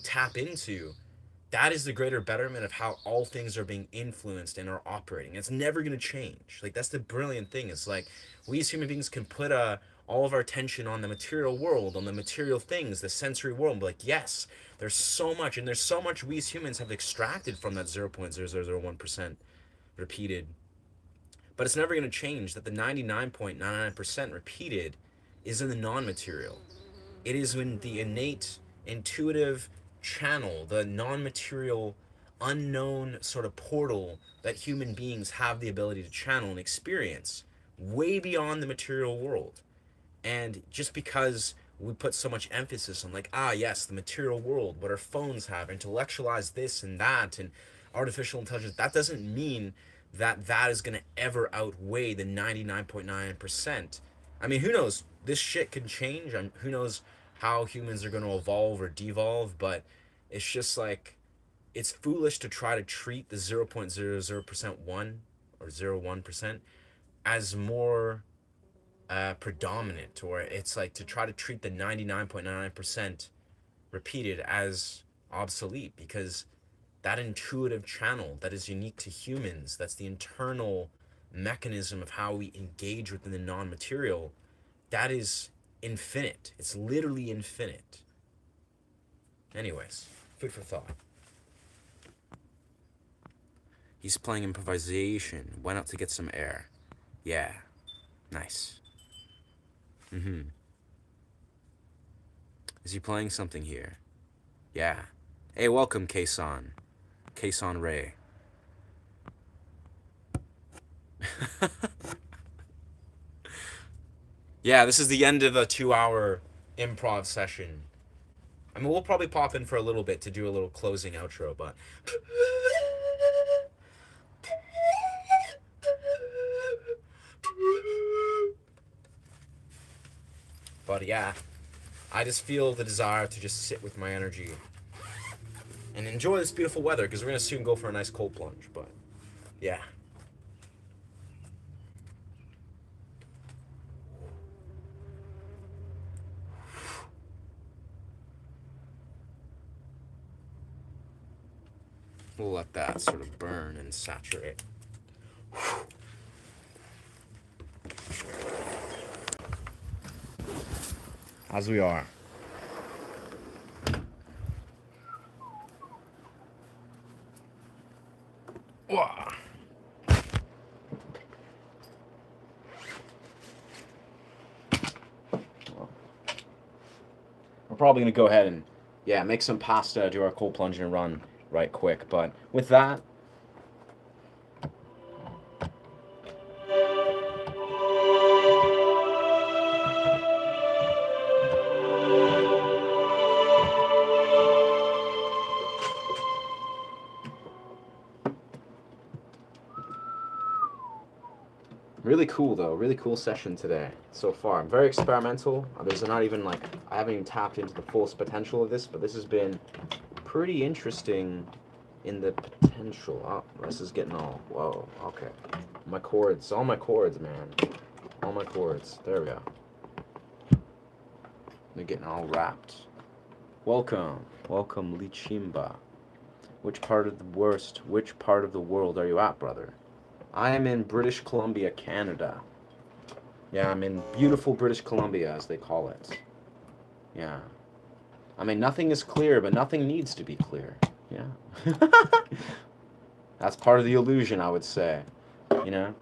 tap into, that is the greater betterment of how all things are being influenced and are operating. It's never going to change. Like, that's the brilliant thing. It's like, we as human beings can put all of our attention on the material world, on the material things, the sensory world, and be like, yes, there's so much, and there's so much we as humans have extracted from that 0.0001% repeated. But it's never going to change that the 99.99% repeated is in the non-material. It is in the innate, intuitive channel, the non-material, unknown sort of portal that human beings have the ability to channel and experience way beyond the material world. And just because we put so much emphasis on, like, yes, the material world, what our phones have, intellectualize this and that, and artificial intelligence, that doesn't mean that is going to ever outweigh the 99.9%. I mean, who knows? This shit can change. Who knows how humans are going to evolve or devolve, but it's just like, it's foolish to try to treat the 0.00% 1 or 0.01% as more predominant, or it's like to try to treat the 99.99% repeated as obsolete, because that intuitive channel that is unique to humans, that's the internal mechanism of how we engage within the non-material, that is infinite. It's literally infinite. Anyways, food for thought. He's playing improvisation. Went out to get some air. Yeah. Nice. Is he playing something here? Yeah. Hey, welcome, Kason. Kason Ray. Yeah, this is the end of a 2-hour improv session. I mean, we'll probably pop in for a little bit to do a little closing outro, but... But yeah, I just feel the desire to just sit with my energy and enjoy this beautiful weather, because we're going to soon go for a nice cold plunge, but yeah. We'll let that sort of burn and saturate. As we are. Wah. We're probably going to go ahead and Yeah, make some pasta, do our cold plunge and run right quick. But with that, really cool though. Really cool session today so far. I'm very experimental. There's not even like I haven't even tapped into the fullest potential of this, but this has been pretty interesting in the potential. Oh, this is getting all whoa. Okay, my chords, all my chords, man, all my chords. There we go. They're getting all wrapped. Welcome, welcome, Lichimba. Which part of the world are you at, brother? I am in British Columbia, Canada. Yeah, I'm in beautiful British Columbia, as they call it. Yeah. I mean, nothing is clear, but nothing needs to be clear. Yeah. That's part of the illusion, I would say. You know?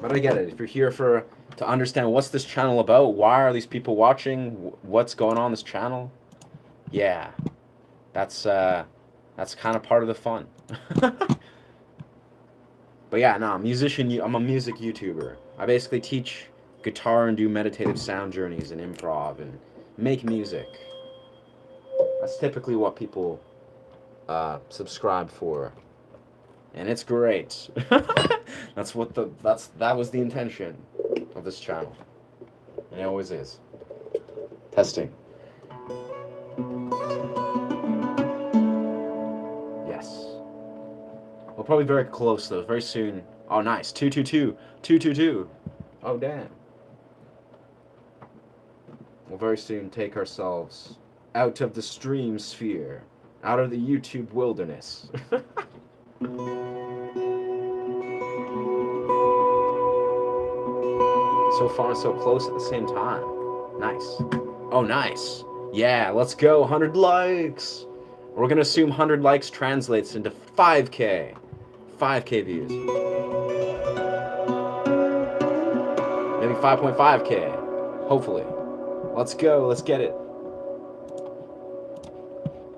But I get it. If you're here to understand what's this channel about, why are these people watching, what's going on this channel, yeah, that's kind of part of the fun. But yeah, no, I'm a music YouTuber. I basically teach guitar and do meditative sound journeys and improv and make music. That's typically what people subscribe for, and it's great. That was the intention of this channel, and it always is. Testing. Yes. We're probably very close though. Very soon. Oh, nice. 222. 222. Oh, damn. We'll very soon take ourselves out of the stream sphere, out of the YouTube wilderness. So far, so close at the same time. Nice. Oh, nice. Yeah, let's go. 100 likes. We're going to assume 100 likes translates into 5K. 5K views. Maybe 5.5K. Hopefully. Let's go. Let's get it.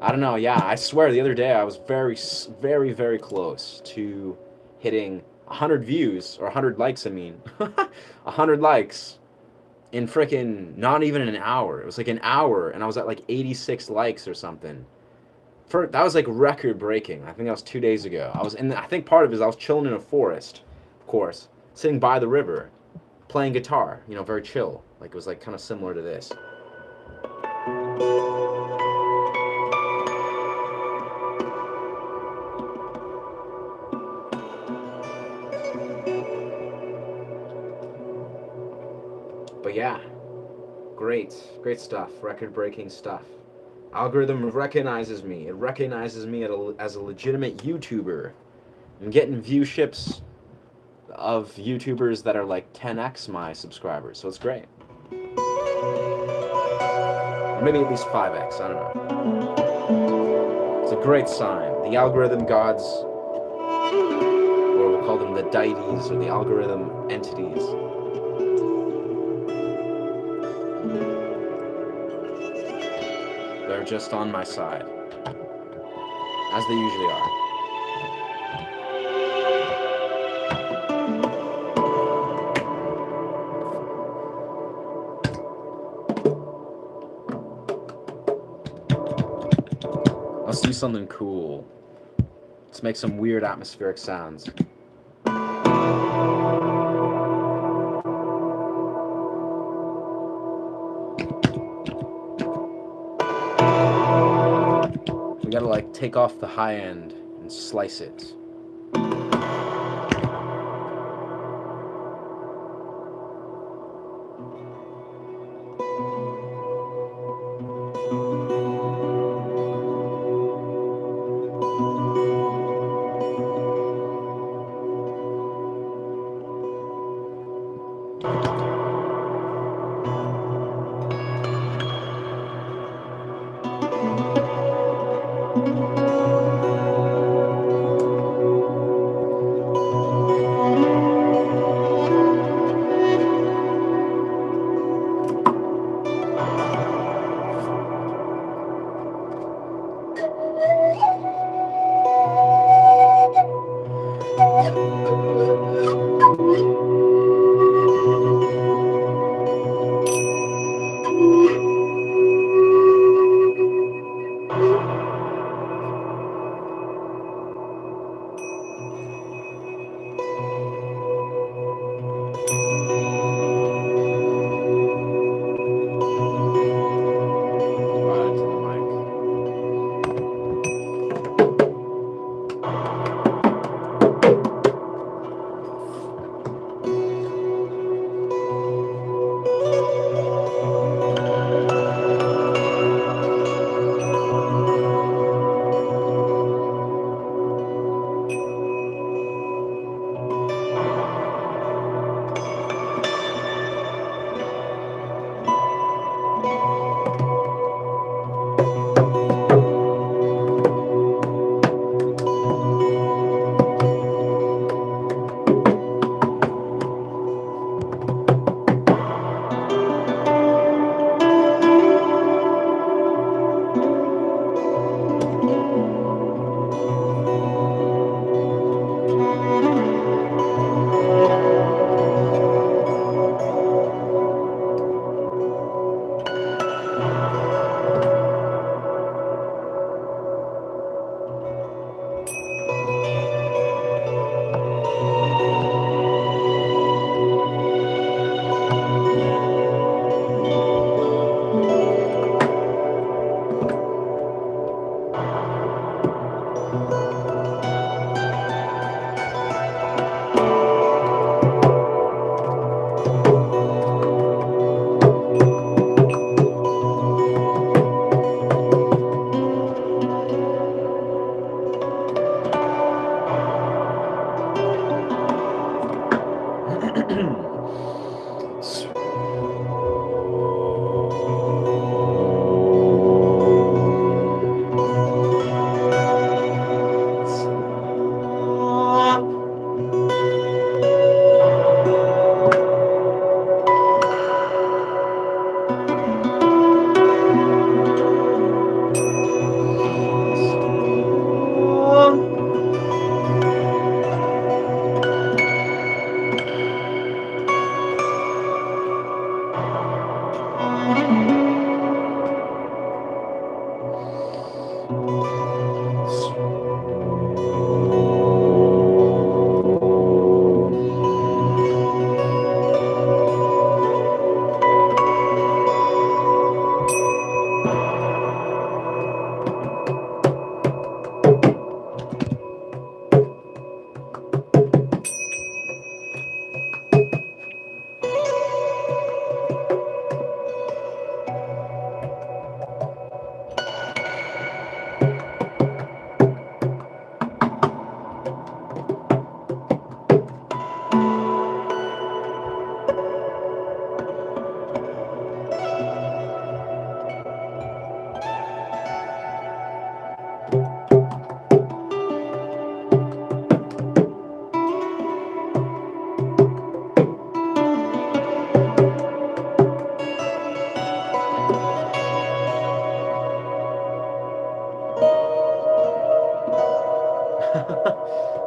I don't know. Yeah, I swear the other day I was very, very, very close to hitting 100 views, or 100 likes, I mean. 100 likes in frickin' not even an hour. It was like an hour, and I was at like 86 likes or something. That was like record breaking. I think that was 2 days ago. I think part of it is I was chilling in a forest, of course, sitting by the river, playing guitar, you know, very chill. Like it was like kind of similar to this. But yeah, great stuff, record breaking stuff. Algorithm recognizes me. It recognizes me as a legitimate YouTuber. I'm getting viewships of YouTubers that are like 10x my subscribers, so it's great. Or maybe at least 5x, I don't know. It's a great sign. The algorithm gods, or we'll call them the deities, or the algorithm entities, they're just on my side, as they usually are. Let's do something cool. Let's make some weird atmospheric sounds. We gotta like take off the high end and slice it.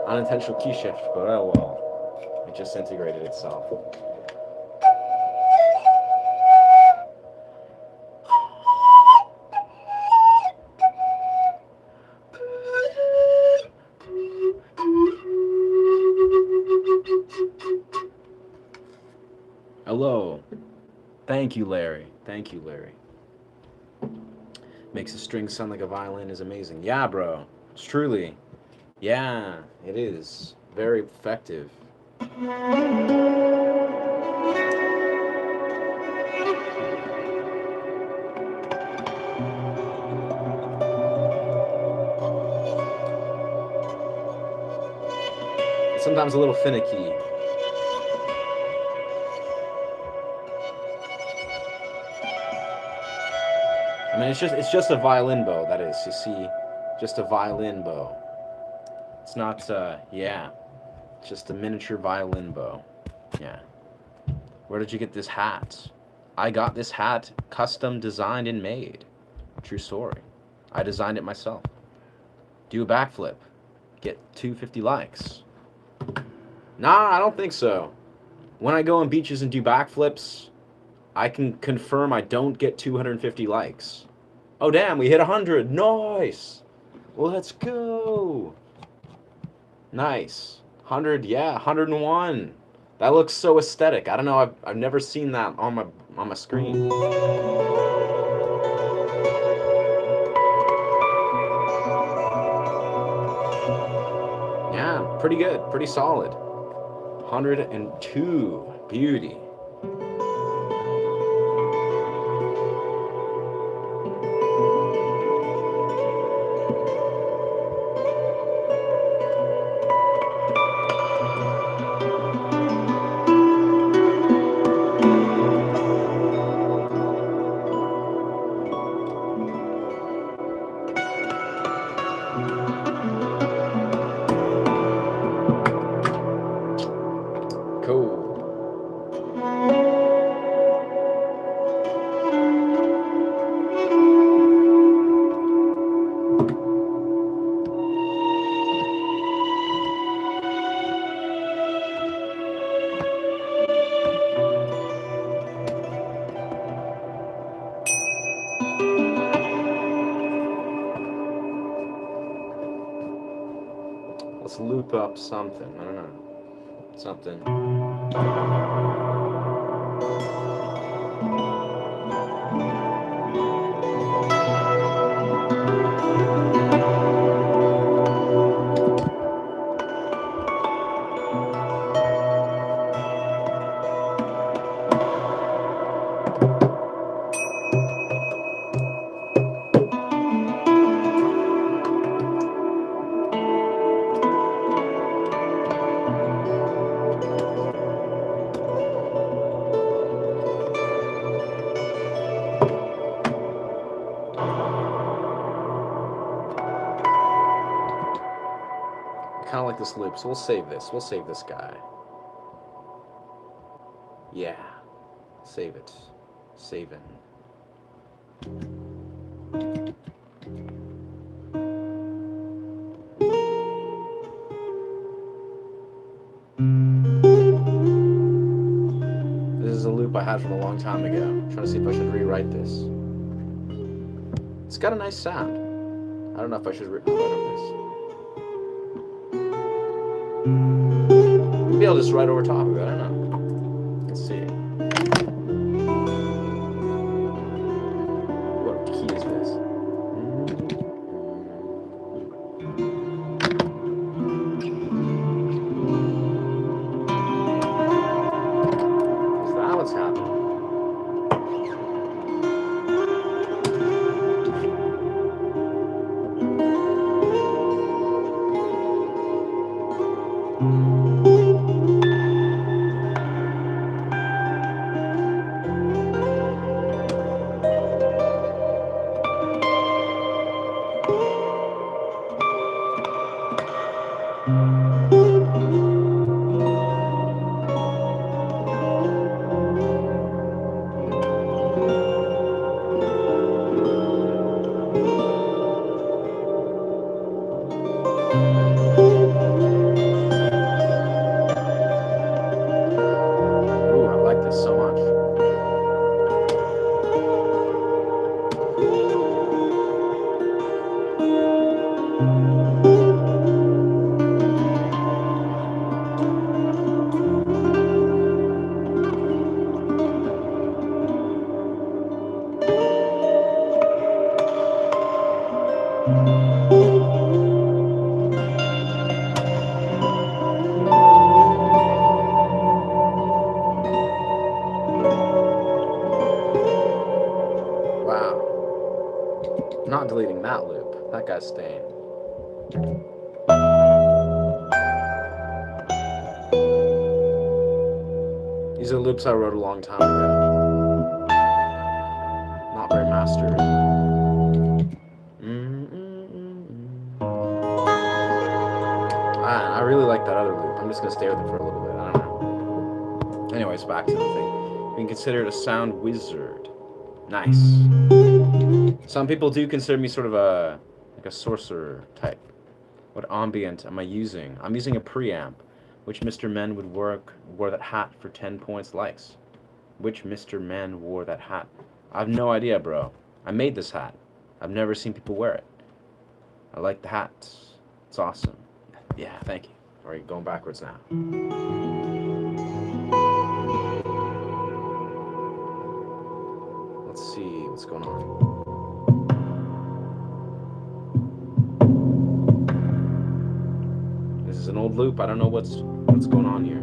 Unintentional key shift, but oh well. It just integrated itself. Hello. Thank you, Larry. Thank you, Larry. Makes the strings sound like a violin is amazing. Yeah, bro. It's truly. Yeah, it is. Very effective. It's sometimes a little finicky. I mean, it's just a violin bow. That is, you see, just a violin bow. It's not, yeah, it's just a miniature violin bow. Yeah. Where did you get this hat? I got this hat custom designed and made. True story. I designed it myself. Do a backflip. Get 250 likes. Nah, I don't think so. When I go on beaches and do backflips, I can confirm I don't get 250 likes. Oh, damn, we hit 100. Nice. Let's go. Nice. 100, yeah, 101. That looks so aesthetic. I don't know, I've never seen that on my screen. Yeah, pretty good, pretty solid. 102. Beauty. Let's loop up something. I don't know. Something. Kind of like this loop, so we'll save this. We'll save this guy. Yeah. Save it. Saving. This is a loop I had from a long time ago. I'm trying to see if I should rewrite this. It's got a nice sound. I don't know if I should rewrite this. Maybe I'll just write over top of it. I don't know. Let's see. What key is this? Is that what's happening? Not deleting that loop. That guy's staying. These are loops I wrote a long time ago. Not very mastered. I really like that other loop. I'm just going to stay with it for a little bit. I don't know. Anyways, back to the thing. You can consider it a sound wizard. Nice. Some people do consider me sort of like a sorcerer type. What ambient am I using? I'm using a preamp Which Mr. Men would wore that hat for 10 points likes? Which Mr. Men wore that hat? I have no idea, bro. I made this hat. I've never seen people wear it. I like the hat. It's awesome. Yeah, thank you. All right, going backwards now. Let's see what's going on. This is an old loop. I don't know what's going on here.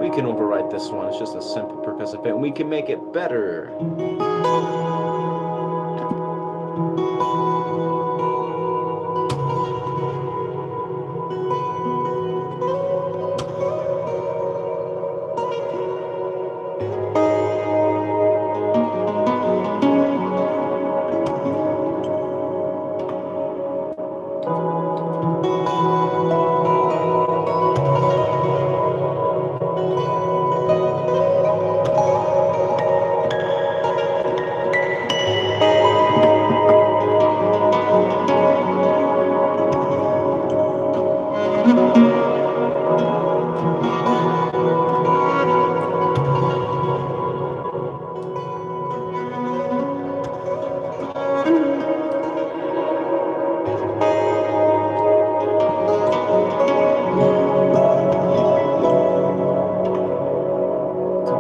We can overwrite this one. It's just a simple percussive bit, and we can make it better.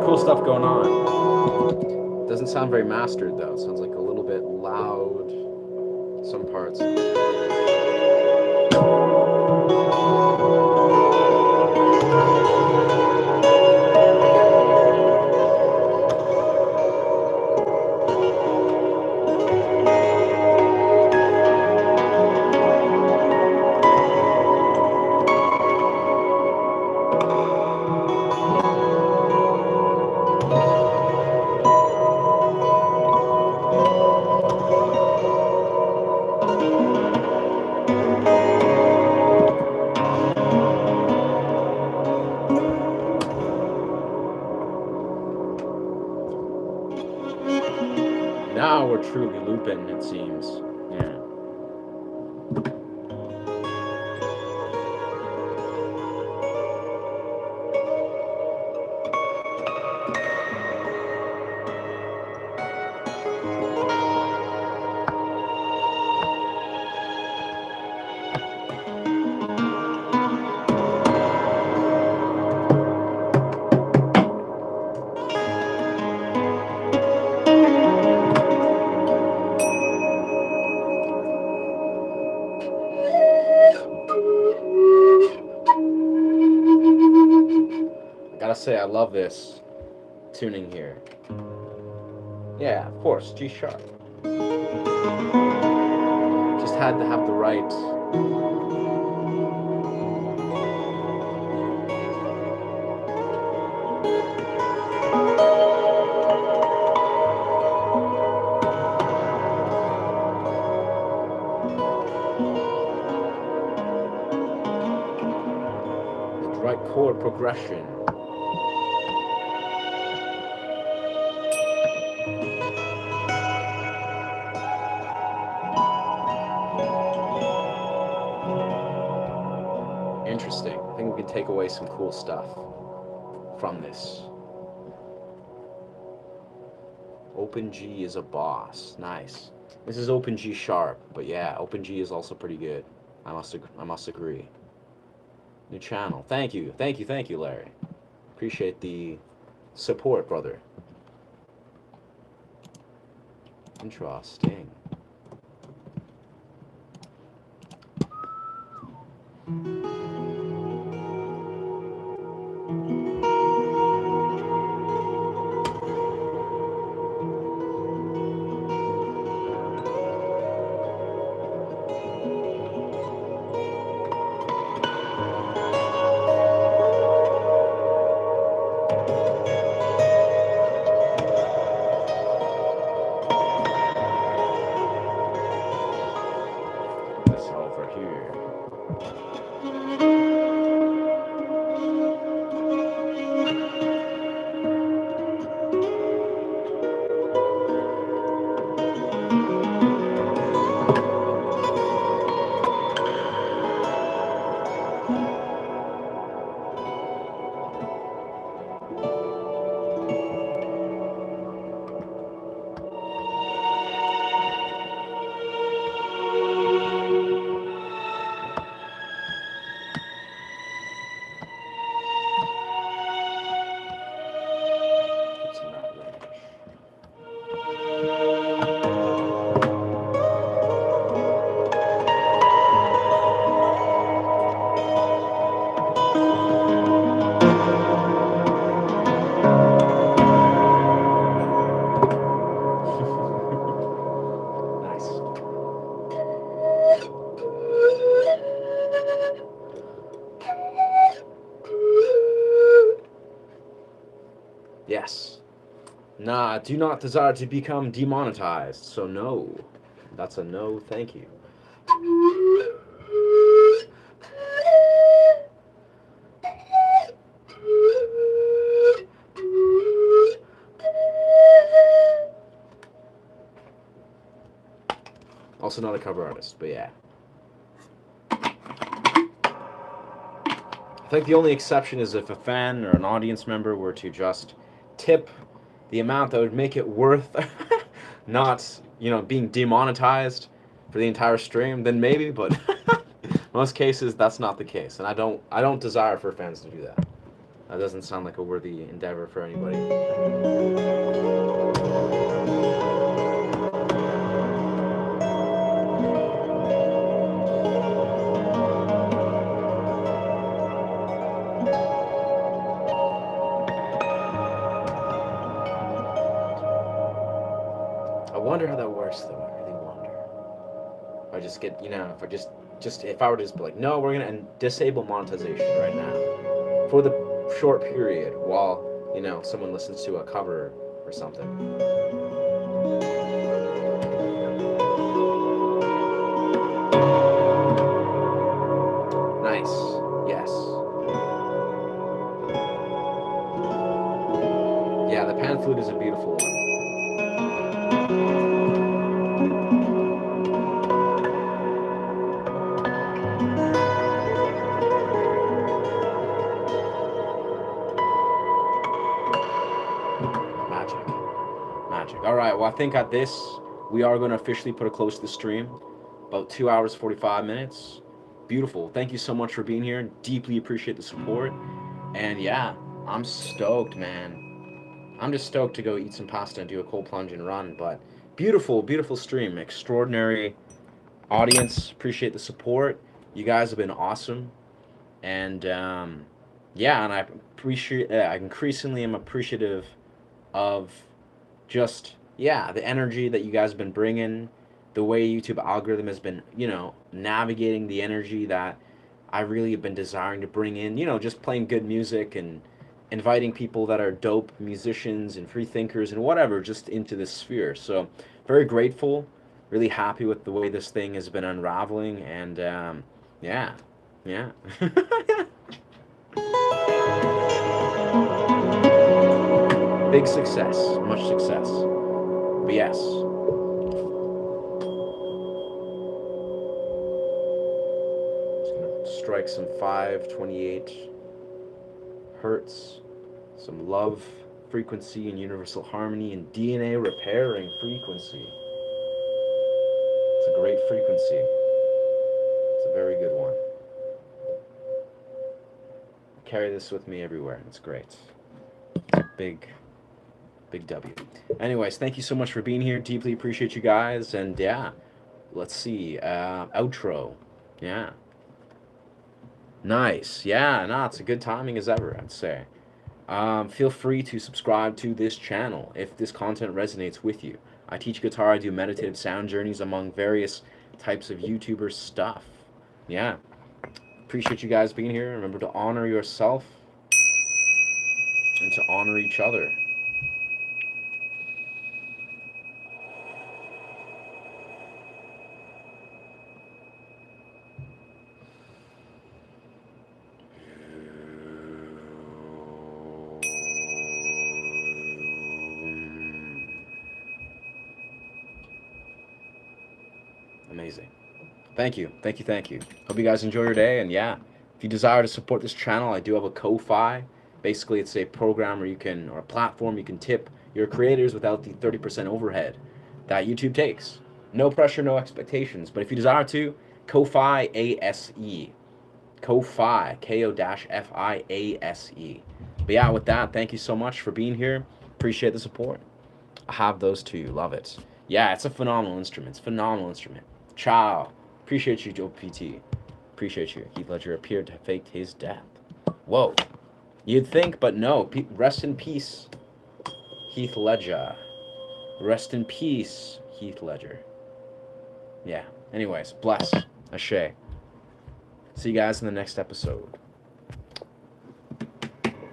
Cool stuff going on. Doesn't sound very mastered though. It sounds like a little bit loud. Some parts. Now we're truly looping, it seems. Yeah. Gotta say, I love this tuning here. Yeah, of course, G sharp. Just had to have the right. The right chord progression. Interesting. I think we can take away some cool stuff from this. Open G is a boss. Nice. This is open G sharp, but yeah, open G is also pretty good. I must agree. New channel. Thank you, Larry. Appreciate the support, brother. Interesting. Yes. Nah, I do not desire to become demonetized, so no. That's a no, thank you. Also not a cover artist, but yeah. I think the only exception is if a fan or an audience member were to just tip the amount that would make it worth not, being demonetized for the entire stream, then maybe, but most cases that's not the case. And I don't desire for fans to do that. That doesn't sound like a worthy endeavor for anybody. I wonder how that works, though. I really wonder. If I just get, if I if I were to just be like, no, we're gonna disable monetization right now for the short period while someone listens to a cover or something. Nice. Yes. Yeah, the pan flute is a beautiful one. Magic. All right. Well, I think at this, we are going to officially put a close to the stream. About 2 hours, 45 minutes. Beautiful. Thank you so much for being here. Deeply appreciate the support. And yeah, I'm stoked, man. I'm just stoked to go eat some pasta and do a cold plunge and run. But beautiful, beautiful stream. Extraordinary audience. Appreciate the support. You guys have been awesome. And yeah, and I appreciate. I increasingly am appreciative of just the energy that you guys have been bringing, the way YouTube algorithm has been navigating the energy that I really have been desiring to bring in, just playing good music and inviting people that are dope musicians and free thinkers and whatever just into this sphere. So very grateful, really happy with the way this thing has been unraveling, and yeah. Big success, much success. But yes. Just gonna strike some 528 hertz, some love frequency and universal harmony and DNA repairing frequency. It's a great frequency. It's a very good one. Carry this with me everywhere. It's great. It's a big W. Anyways, thank you so much for being here. Deeply appreciate you guys. And yeah, let's see. Outro. Yeah. Nice. Yeah, no, it's a good timing as ever, I'd say. Feel free to subscribe to this channel if this content resonates with you. I teach guitar. I do meditative sound journeys among various types of YouTuber stuff. Yeah. Appreciate you guys being here. Remember to honor yourself and to honor each other. Amazing. Thank you. Hope you guys enjoy your day. And yeah, if you desire to support this channel, I do have a Ko-Fi. Basically, it's a program where or a platform you can tip your creators without the 30% overhead that YouTube takes. No pressure, no expectations. But if you desire to, Ko-Fi ASE. Ko-Fi, Ko-Fi-ASE. But yeah, with that, thank you so much for being here. Appreciate the support. I have those too. Love it. Yeah, it's a phenomenal instrument. Ciao. Appreciate you, Joe PT. Appreciate you. Heath Ledger appeared to have faked his death. Whoa. You'd think, but no. Rest in peace, Heath Ledger. Rest in peace, Heath Ledger. Yeah. Anyways, bless. Ashe. See you guys in the next episode.